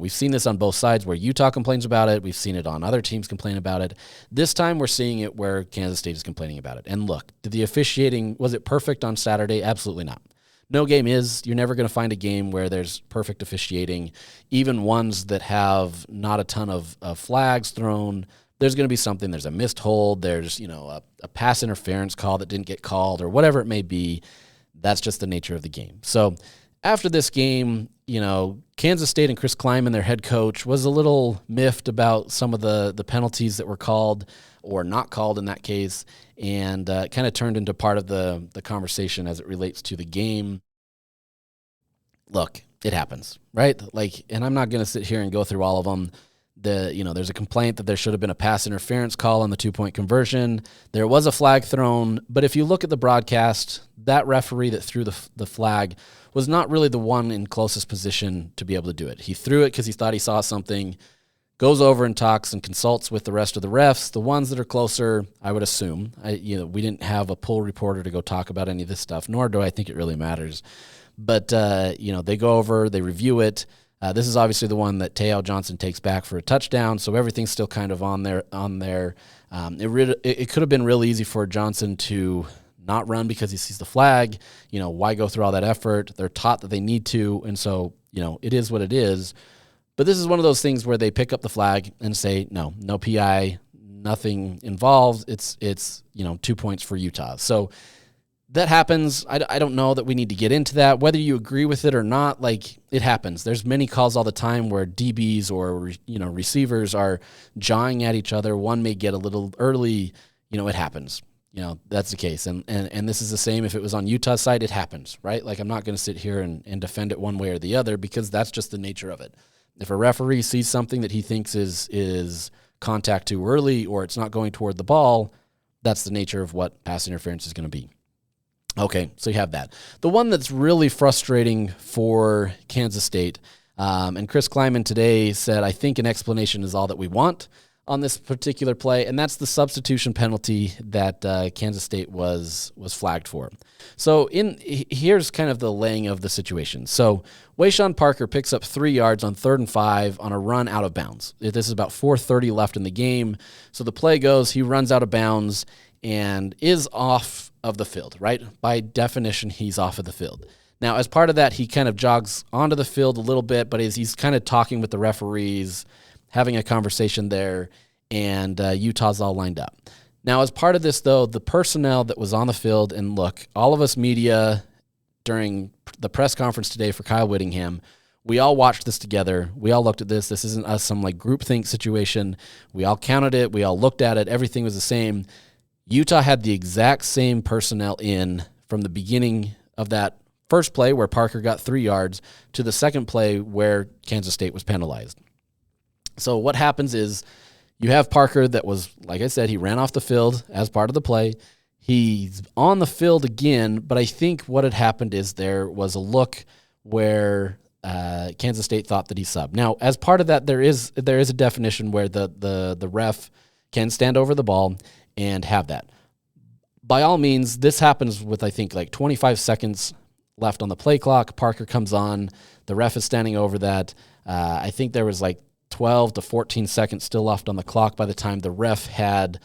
we've seen this on both sides where Utah complains about it. We've seen it on other teams complain about it. This time we're seeing it where Kansas State is complaining about it. And look, did the officiating, was it perfect on Saturday? Absolutely not. No game is. You're never going to find a game where there's perfect officiating. Even ones that have not a ton of flags thrown, there's going to be something. There's a missed hold. There's a pass interference call that didn't get called, or whatever it may be. That's just the nature of the game. So after this game, Kansas State and Chris Kleiman, their head coach, was a little miffed about some of the penalties that were called or not called in that case, and kind of turned into part of the conversation as it relates to the game. Look, it happens, right? Like, and I'm not going to sit here and go through all of them. There's a complaint that there should have been a pass interference call on the 2-point conversion. There was a flag thrown, but if you look at the broadcast, that referee that threw the flag was not really the one in closest position to be able to do it. He threw it because he thought he saw something, goes over and talks and consults with the rest of the refs. The ones that are closer, I would assume. We didn't have a poll reporter to go talk about any of this stuff, nor do I think it really matters. But, they go over, they review it. This is obviously the one that Teo Johnson takes back for a touchdown, so everything's still kind of on there. It could have been real easy for Johnson to not run because he sees the flag. Why go through all that effort? They're taught that they need to, and so, it is what it is. But this is one of those things where they pick up the flag and say, no PI, nothing involved. It's 2 points for Utah. So that happens. I don't know that we need to get into that. Whether you agree with it or not, like, it happens. There's many calls all the time where DBs or, receivers are jawing at each other. One may get a little early. It happens. That's the case. And this is the same if it was on Utah's side. It happens, right? Like, I'm not going to sit here and defend it one way or the other because that's just the nature of it. If a referee sees something that he thinks is contact too early or it's not going toward the ball, that's the nature of what pass interference is going to be. Okay, so you have that. The one that's really frustrating for Kansas State, and Chris Kleiman today said, I think an explanation is all that we want. on this particular play, and that's the substitution penalty that Kansas State was flagged for. So here's kind of the laying of the situation. So Wayshawn Parker picks up 3 yards on 3rd and 5 on a run out of bounds. This is about 4:30 left in the game. So the play goes, he runs out of bounds and is off of the field, right? By definition, he's off of the field. Now, as part of that, he kind of jogs onto the field a little bit, but he's kind of talking with the referees, having a conversation there, and Utah's all lined up. Now, as part of this, though, the personnel that was on the field, and look, all of us media during the press conference today for Kyle Whittingham, we all watched this together. We all looked at this. This isn't us some like groupthink situation. We all counted it. We all looked at it. Everything was the same. Utah had the exact same personnel in from the beginning of that first play where Parker got 3 yards to the second play where Kansas State was penalized. So what happens is you have Parker that was, like I said, he ran off the field as part of the play. He's on the field again, but I think what had happened is there was a look where Kansas State thought that he subbed. Now, as part of that, there is a definition where the ref can stand over the ball and have that. By all means, this happens with, I think, like 25 seconds left on the play clock. Parker comes on. The ref is standing over that. I think there was like 12 to 14 seconds still left on the clock by the time the ref had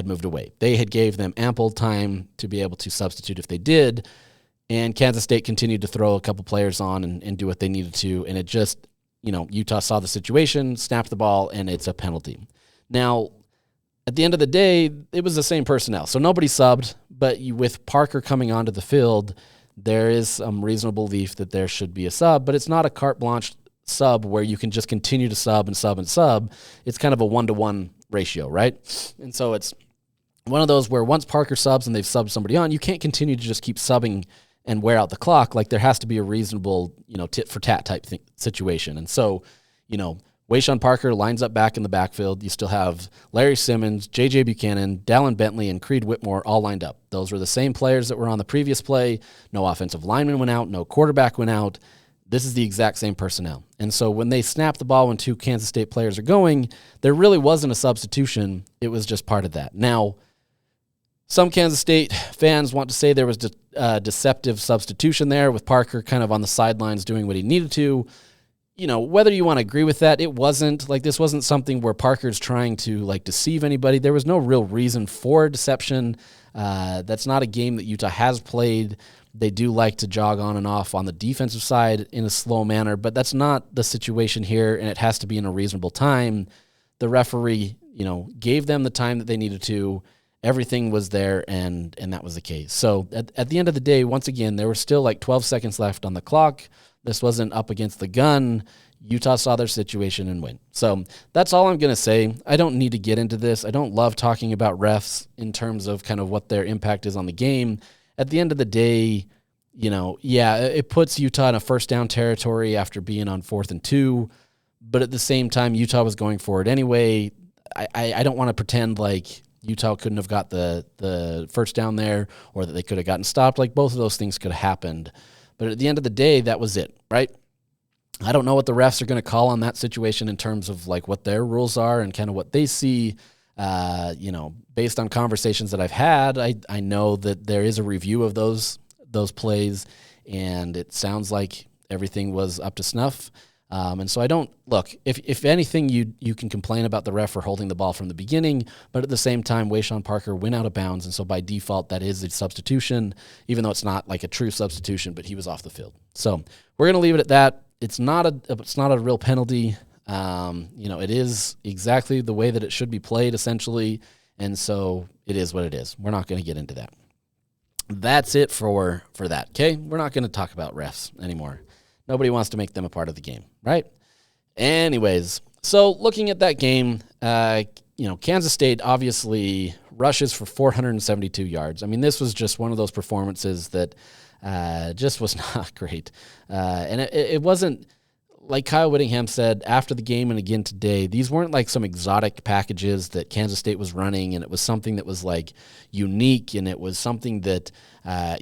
moved away. They had gave them ample time to be able to substitute if they did, and Kansas State continued to throw a couple players on and do what they needed to, and it just, Utah saw the situation, snapped the ball, and it's a penalty. Now, at the end of the day, it was the same personnel, so nobody subbed, but with Parker coming onto the field, there is some reasonable belief that there should be a sub, but it's not a carte blanche sub where you can just continue to sub and sub and sub. It's kind of a 1-to-1 ratio, right? And so it's one of those where once Parker subs and they've subbed somebody on, you can't continue to just keep subbing and wear out the clock. Like, there has to be a reasonable, tit for tat type situation. And so, Wayshawn Parker lines up back in the backfield. You still have Larry Simmons, J.J. Buchanan, Dallin Bentley, and Creed Whitmore all lined up. Those were the same players that were on the previous play. No offensive lineman went out. No quarterback went out. This is the exact same personnel. And so when they snap the ball when 2 Kansas State players are going, there really wasn't a substitution. It was just part of that. Now, some Kansas State fans want to say there was deceptive substitution there with Parker kind of on the sidelines doing what he needed to. Whether you want to agree with that, it wasn't. Like, this wasn't something where Parker's trying to, deceive anybody. There was no real reason for deception. That's not a game that Utah has played. They do like to jog on and off on the defensive side in a slow manner, but that's not the situation here, and it has to be in a reasonable time. The referee, gave them the time that they needed to. Everything was there, and that was the case. So at the end of the day, once again, there were still 12 seconds left on the clock. This wasn't up against the gun. Utah saw their situation and win. So that's all I'm going to say. I don't need to get into this. I don't love talking about refs in terms of kind of what their impact is on the game. At the end of the day, it puts Utah in a first down territory after being on 4th and 2. But at the same time, Utah was going for it anyway. I don't want to pretend like Utah couldn't have got the first down there or that they could have gotten stopped. Both of those things could have happened. But at the end of the day, that was it, right? I don't know what the refs are going to call on that situation in terms of what their rules are and kind of what they see. Based on conversations that I've had, I know that there is a review of those plays, and it sounds like everything was up to snuff. And so I don't look. If anything, you can complain about the ref for holding the ball from the beginning, but at the same time, Wayshawn Parker went out of bounds, and so by default, that is a substitution, even though it's not a true substitution. But he was off the field, so we're gonna leave it at that. It's not a real penalty. It is exactly the way that it should be played, essentially, and so it is what it is. We're not going to get into that. That's it for that, okay? We're not going to talk about refs anymore. Nobody wants to make them a part of the game, right? Anyways, so looking at that game, Kansas State obviously rushes for 472 yards. I mean, this was just one of those performances that just was not great. And it wasn't, like Kyle Whittingham said after the game and again today, these weren't some exotic packages that Kansas State was running, and it was something that was unique, and it was something that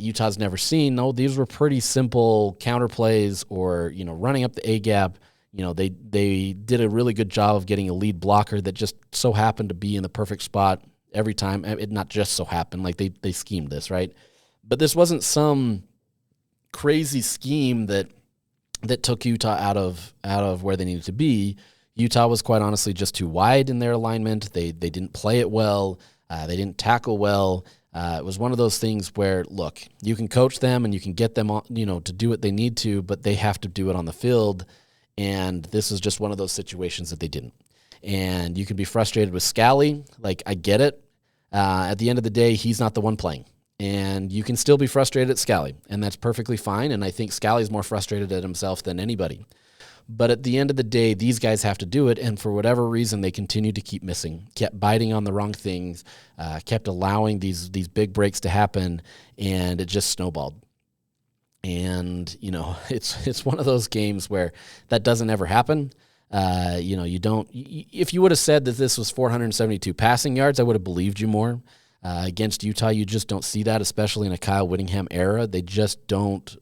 Utah's never seen. No, these were pretty simple counter plays or, running up the A-gap, They did a really good job of getting a lead blocker that just so happened to be in the perfect spot every time. It not just so happened, like they schemed this, right? But this wasn't some crazy scheme that took Utah out of where they needed to be. Utah was quite honestly just too wide in their alignment. They didn't play it well. They didn't tackle well. It was one of those things where, look, you can coach them and you can get them on, to do what they need to, but they have to do it on the field. And this is just one of those situations that they didn't. And you can be frustrated with Scally. Like, I get it. At the end of the day, he's not the one playing. And you can still be frustrated at Scally, and that's perfectly fine. And I think Scally's more frustrated at himself than anybody. But at the end of the day, these guys have to do it, and for whatever reason, they continued to keep missing, kept biting on the wrong things, kept allowing these big breaks to happen, and it just snowballed. And, it's one of those games where that doesn't ever happen. You don't. If you would have said that this was 472 passing yards, I would have believed you more. Against Utah, you just don't see that, especially in a Kyle Whittingham era. They just don't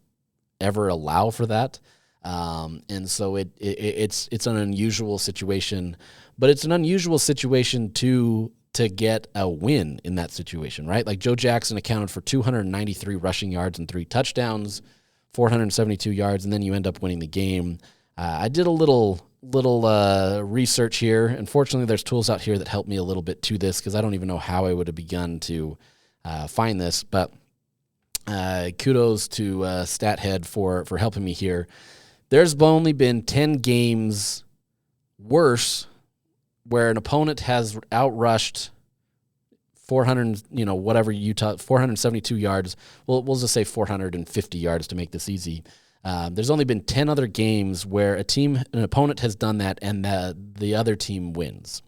ever allow for that. And so it's an unusual situation, but it's an unusual situation to get a win in that situation, right? Like, Joe Jackson accounted for 293 rushing yards and 3 touchdowns, 472 yards, and then you end up winning the game. I did a little research here. Unfortunately, there's tools out here that help me a little bit to this, because I don't even know how I would have begun to find this, but kudos to StatHead for helping me here. There's only been 10 games worse where an opponent has outrushed 472 yards. We'll just say 450 yards to make this easy. There's only been 10 other games where an opponent has done that and the other team wins.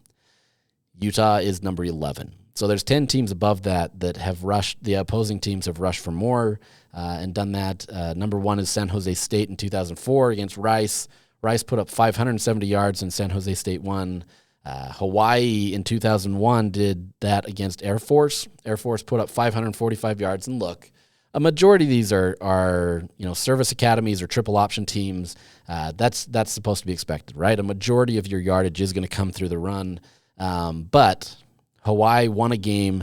Utah is number 11. So there's 10 teams above that have rushed. The opposing teams have rushed for more and done that. Number 1 is San Jose State in 2004 against Rice. Rice put up 570 yards and San Jose State won. Hawaii in 2001 did that against Air Force. Air Force put up 545 yards. And look, a majority of these are service academies or triple option teams. That's supposed to be expected, right? A majority of your yardage is going to come through the run. But Hawaii won a game,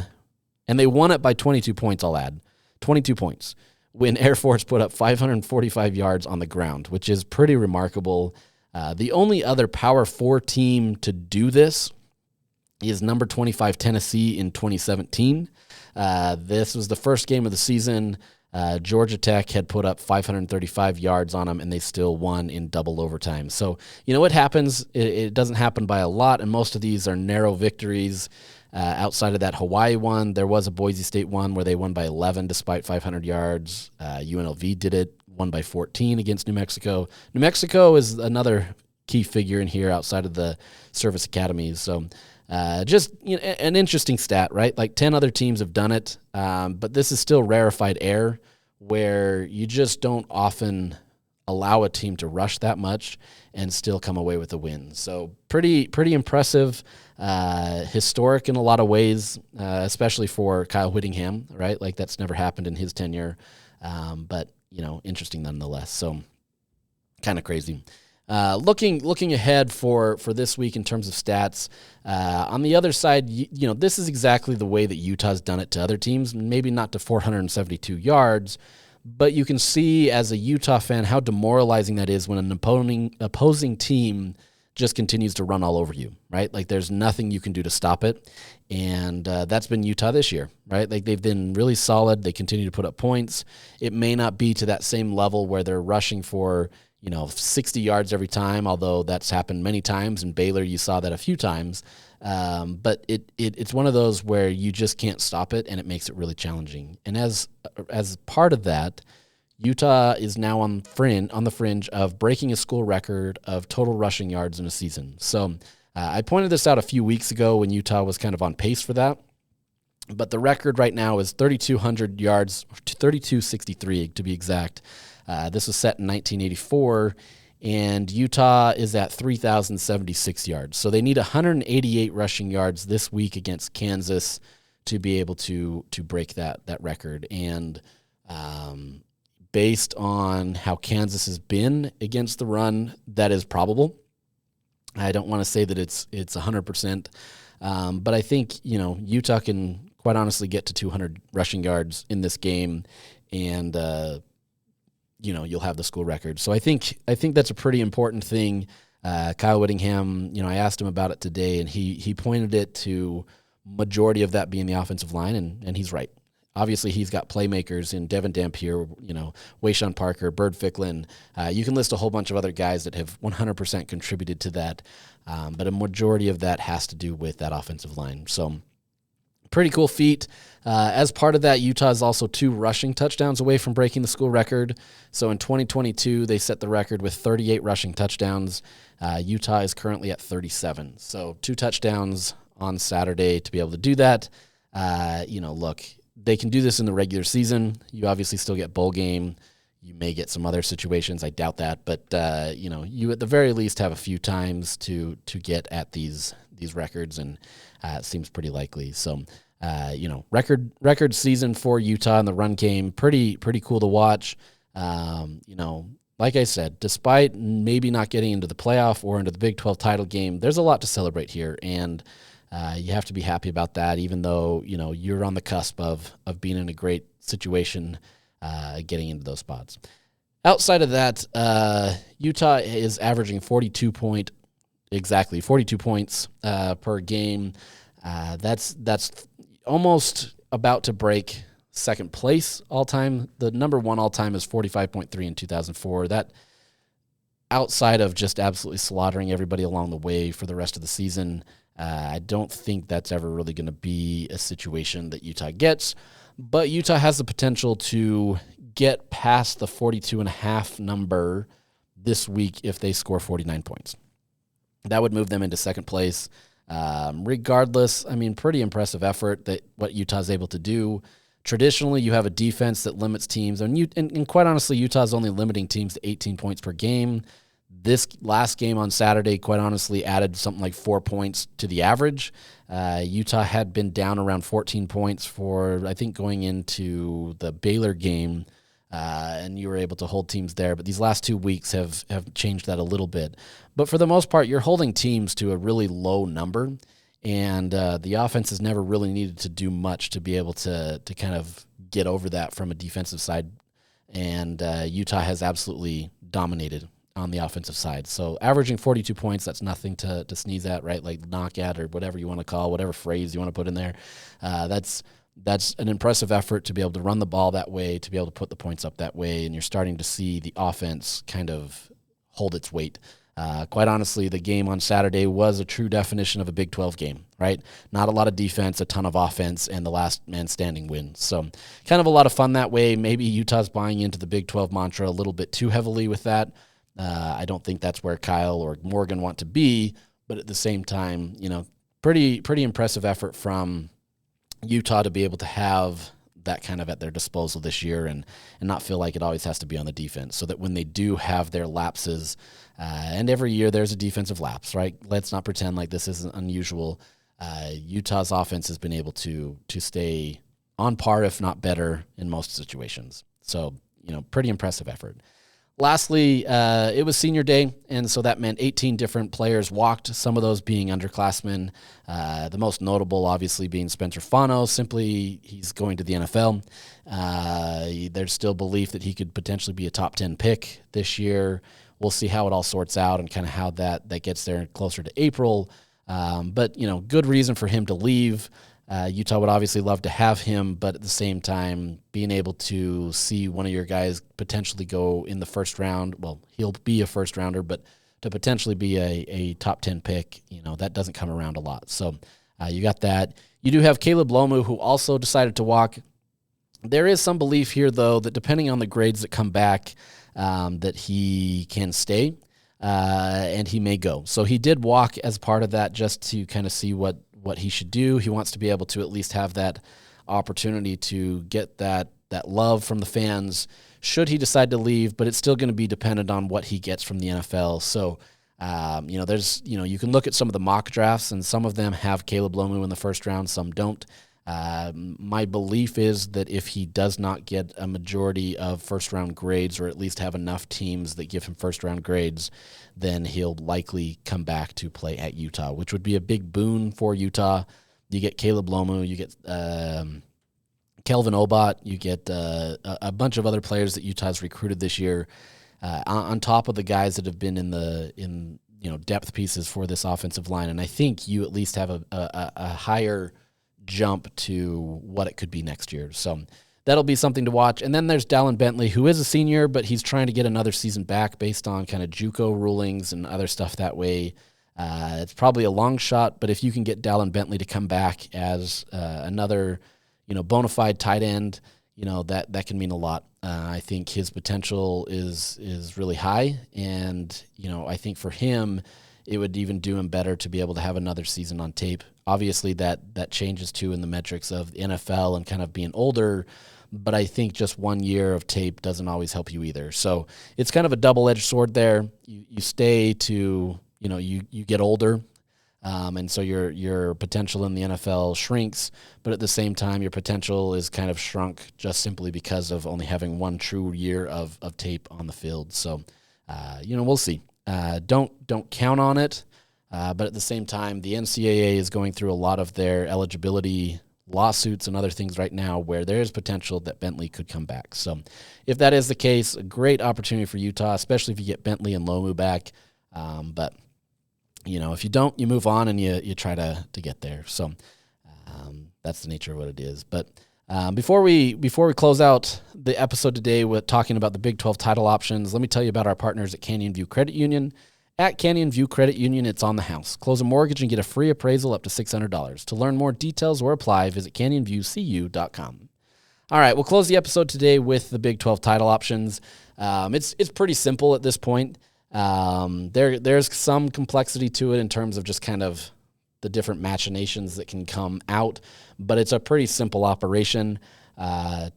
and they won it by 22 points, I'll add. 22 points. When Air Force put up 545 yards on the ground, which is pretty remarkable. The only other Power 4 team to do this is number 25 Tennessee in 2017. This was the first game of the season. Georgia Tech had put up 535 yards on them, and they still won in double overtime. So, it happens. It doesn't happen by a lot, and most of these are narrow victories. Outside of that Hawaii one, there was a Boise State one where they won by 11 despite 500 yards. UNLV did it, won by 14 against New Mexico. New Mexico is another key figure in here outside of the service academies. So just an interesting stat, right? Like 10 other teams have done it, but this is still rarefied air where you just don't often allow a team to rush that much and still come away with a win. So pretty impressive, historic in a lot of ways, especially for Kyle Whittingham, right? Like that's never happened in his tenure, but interesting nonetheless. So kind of crazy. Looking ahead for this week in terms of stats, on the other side, this is exactly the way that Utah's done it to other teams, maybe not to 472 yards, but you can see as a Utah fan how demoralizing that is when an opposing team just continues to run all over you, right? Like there's nothing you can do to stop it. And that's been Utah this year, right? Like they've been really solid. They continue to put up points. It may not be to that same level where they're rushing for 60 yards every time, although that's happened many times. In Baylor, you saw that a few times. But it's one of those where you just can't stop it, and it makes it really challenging. And as part of that, Utah is now on the fringe of breaking a school record of total rushing yards in a season. So I pointed this out a few weeks ago when Utah was kind of on pace for that. But the record right now is 3,200 yards, 3,263 to be exact. This was set in 1984, and Utah is at 3,076 yards. So they need 188 rushing yards this week against Kansas to be able to break that record. And based on how Kansas has been against the run, that is probable. I don't want to say that it's 100%, but I think, Utah can quite honestly get to 200 rushing yards in this game, and you'll have the school record. So I think that's a pretty important thing. Kyle Whittingham, I asked him about it today, and he pointed it to majority of that being the offensive line, and he's right. Obviously, he's got playmakers in Devin Dampier, Wayshawn Parker, Bird Ficklin. You can list a whole bunch of other guys that have 100% contributed to that, but a majority of that has to do with that offensive line. So pretty cool feat. As part of that, Utah is also 2 rushing touchdowns away from breaking the school record. So in 2022, they set the record with 38 rushing touchdowns. Utah is currently at 37. So 2 touchdowns on Saturday to be able to do that. Look, they can do this in the regular season. You obviously still get bowl game. You may get some other situations. I doubt that. But, you at the very least have a few times to get at these records, and it seems pretty likely. So, record season for Utah in the run game. Pretty cool to watch. Like I said, despite maybe not getting into the playoff or into the Big 12 title game, there's a lot to celebrate here, and you have to be happy about that, even though, you're on the cusp of being in a great situation, getting into those spots. Outside of that, Utah is averaging 42 points per game. That's almost about to break second place all time. The number one all time is 45.3 in 2004. That, outside of just absolutely slaughtering everybody along the way for the rest of the season, I don't think that's ever really going to be a situation that Utah gets. But Utah has the potential to get past the 42.5 number this week if they score 49 points. That would move them into second place. Regardless, pretty impressive effort that what Utah's able to do. Traditionally, you have a defense that limits teams, and quite honestly, Utah's only limiting teams to 18 points per game. This last game on Saturday, quite honestly, added something like 4 points to the average. Utah had been down around 14 points for, I think, going into the Baylor game, and you were able to hold teams there. But these last 2 weeks have changed that a little bit. But for the most part, you're holding teams to a really low number, and the offense has never really needed to do much to be able to kind of get over that from a defensive side. And Utah has absolutely dominated on the offensive side. So averaging 42 points, that's nothing to sneeze at, right? Like knock at, or whatever you want to call, whatever phrase you want to put in there. That's an impressive effort to be able to run the ball that way, to be able to put the points up that way, and you're starting to see the offense kind of hold its weight. Quite honestly, the game on Saturday was a true definition of a Big 12 game, right? Not a lot of defense, a ton of offense, and the last man standing win. So kind of a lot of fun that way. Maybe Utah's buying into the Big 12 mantra a little bit too heavily with that. I don't think that's where Kyle or Morgan want to be, but at the same time, pretty impressive effort from Utah to be able to have that kind of at their disposal this year and not feel like it always has to be on the defense, so that when they do have their lapses, and every year there's a defensive lapse, right? Let's not pretend like this isn't unusual. Utah's offense has been able to stay on par, if not better, in most situations. So, pretty impressive effort. Lastly, it was senior day, and so that meant 18 different players walked, some of those being underclassmen. The most notable, obviously, being Spencer Fano. Simply, he's going to the NFL. There's still belief that he could potentially be a top 10 pick this year. We'll see how it all sorts out and kind of how that gets there closer to April. But, good reason for him to leave. Utah would obviously love to have him, but at the same time, being able to see one of your guys potentially go in the first round, well, he'll be a first rounder, but to potentially be a top 10 pick, that doesn't come around a lot. So you got that. You do have Caleb Lomu, who also decided to walk. There is some belief here, though, that depending on the grades that come back, that he can stay and he may go. So he did walk as part of that, just to kind of see what he should do. He wants to be able to at least have that opportunity to get that love from the fans should he decide to leave, but it's still going to be dependent on what he gets from the NFL. So, you can look at some of the mock drafts, and some of them have Caleb Lomu in the first round, some don't. My belief is that if he does not get a majority of first-round grades, or at least have enough teams that give him first-round grades, then he'll likely come back to play at Utah, which would be a big boon for Utah. You get Caleb Lomu, you get Kelvin Obot, you get a bunch of other players that Utah's recruited this year, on top of the guys that have been in depth pieces for this offensive line. And I think you at least have a higher jump to what it could be next year. So that'll be something to watch. And then there's Dallin Bentley, who is a senior, but he's trying to get another season back based on kind of JUCO rulings and other stuff that way. It's probably a long shot, but if you can get Dallin Bentley to come back as another, bona fide tight end, that can mean a lot. I think his potential is really high, and I think for him, it would even do him better to be able to have another season on tape. Obviously, that changes too in the metrics of the NFL and kind of being older, but I think just 1 year of tape doesn't always help you either. So it's kind of a double-edged sword there. You stay to, you get older, and so your potential in the NFL shrinks, but at the same time, your potential is kind of shrunk just simply because of only having 1 true year of tape on the field. So, we'll see. Don't count on it, but at the same time, the NCAA is going through a lot of their eligibility lawsuits and other things right now where there's potential that Bentley could come back. So if that is the case, a great opportunity for Utah, especially if you get Bentley and Lomu back. But if you don't, you move on and you try to get there. So that's the nature of what it is. But before we close out the episode today with talking about the Big 12 title options, let me tell you about our partners at Canyon View Credit Union. At Canyon View Credit Union, it's on the house. Close a mortgage and get a free appraisal up to $600. To learn more details or apply, visit canyonviewcu.com. All right, we'll close the episode today with the Big 12 title options. It's pretty simple at this point. There's some complexity to it in terms of just kind of the different machinations that can come out, but it's a pretty simple operation.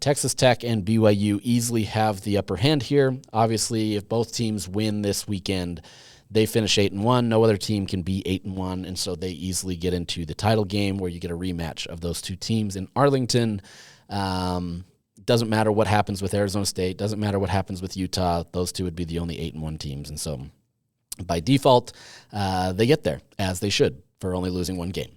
Texas Tech and BYU easily have the upper hand here. Obviously, if both teams win this weekend, they finish 8-1. No other team can be 8-1, and so they easily get into the title game where you get a rematch of those two teams in Arlington. Doesn't matter what happens with Arizona State. Doesn't matter what happens with Utah. Those two would be the only 8-1 teams, and so by default, they get there, as they should, for only losing 1 game.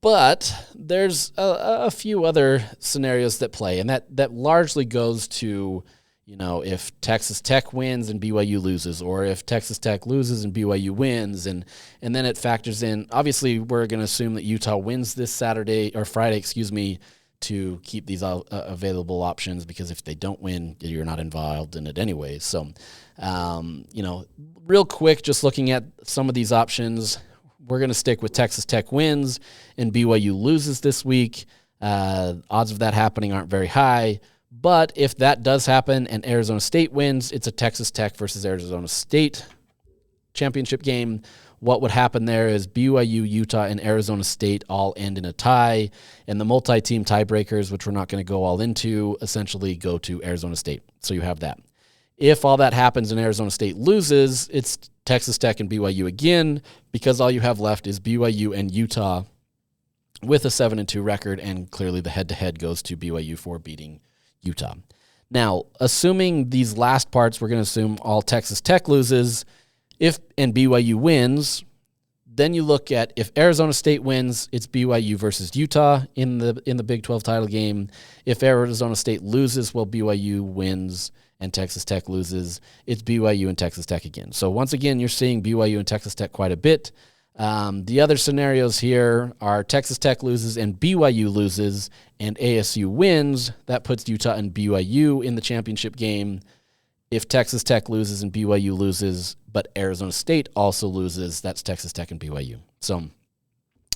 But there's a few other scenarios that play, and that largely goes to, if Texas Tech wins and BYU loses, or if Texas Tech loses and BYU wins, and then it factors in, obviously we're going to assume that Utah wins this Friday, to keep these available options, because if they don't win, you're not involved in it anyway. So, real quick, just looking at some of these options, we're going to stick with Texas Tech wins and BYU loses this week. Odds of that happening aren't very high, but if that does happen and Arizona State wins, it's a Texas Tech versus Arizona State championship game. What would happen there is BYU, Utah, and Arizona State all end in a tie, and the multi-team tiebreakers, which we're not going to go all into, essentially go to Arizona State. So you have that. If all that happens and Arizona State loses, it's Texas Tech and BYU again, because all you have left is BYU and Utah with a 7-2 record, and clearly the head-to-head goes to BYU for beating Utah. Now, assuming these last parts, we're going to assume all Texas Tech loses, and BYU wins, then you look at if Arizona State wins, it's BYU versus Utah in the Big 12 title game. If Arizona State loses, BYU wins and Texas Tech loses, it's BYU and Texas Tech again. So once again, you're seeing BYU and Texas Tech quite a bit. The other scenarios here are Texas Tech loses and BYU loses and ASU wins. That puts Utah and BYU in the championship game. If Texas Tech loses and BYU loses, but Arizona State also loses, that's Texas Tech and BYU. So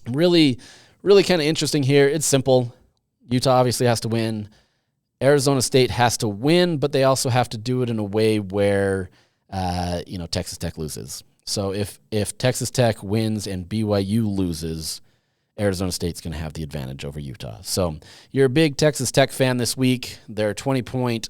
really, really kind of interesting here. It's simple. Utah obviously has to win. Arizona State has to win, but they also have to do it in a way where, Texas Tech loses. So if Texas Tech wins and BYU loses, Arizona State's going to have the advantage over Utah. So you're a big Texas Tech fan this week. They're a 20-point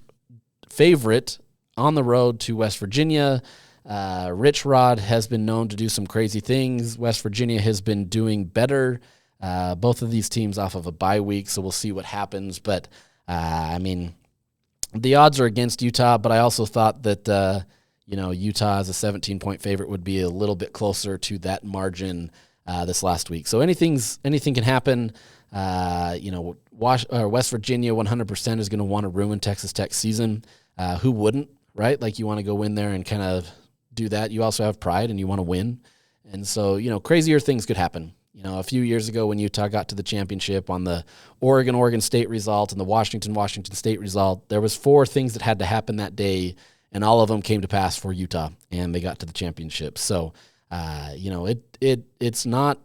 favorite on the road to West Virginia. Rich Rod has been known to do some crazy things. West Virginia has been doing better Both of these teams off of a bye week, so we'll see what happens. But, the odds are against Utah, but I also thought that, Utah as a 17-point favorite would be a little bit closer to that margin this last week. So anything can happen. West Virginia 100% is going to want to ruin Texas Tech's season. Who wouldn't, right? Like, you want to go in there and kind of do that. You also have pride and you want to win. And so, crazier things could happen. A few years ago when Utah got to the championship on the Oregon State result and the Washington State result, there was 4 things that had to happen that day, and all of them came to pass for Utah, and they got to the championship. So, it's not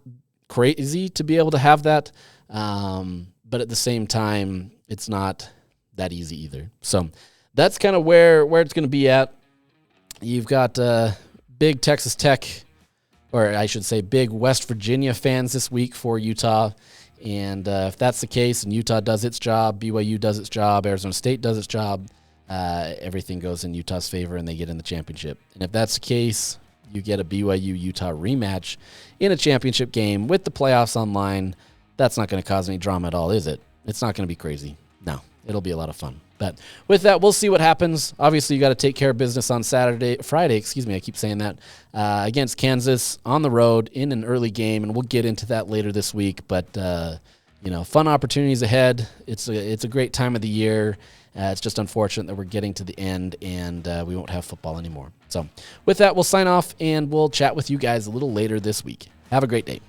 crazy to be able to have that, but at the same time, it's not that easy either. So that's kind of where it's going to be at. You've got big Texas Tech, or I should say big West Virginia fans this week for Utah. And if that's the case and Utah does its job, BYU does its job, Arizona State does its job, everything goes in Utah's favor and they get in the championship. And if that's the case, you get a BYU-Utah rematch in a championship game with the playoffs online. That's not going to cause any drama at all, is it? It's not going to be crazy. No, it'll be a lot of fun. But with that, we'll see what happens. Obviously, you got to take care of business on Friday, I keep saying that, against Kansas on the road in an early game, and we'll get into that later this week. But, fun opportunities ahead. It's a great time of the year. It's just unfortunate that we're getting to the end and we won't have football anymore. So with that, we'll sign off, and we'll chat with you guys a little later this week. Have a great day.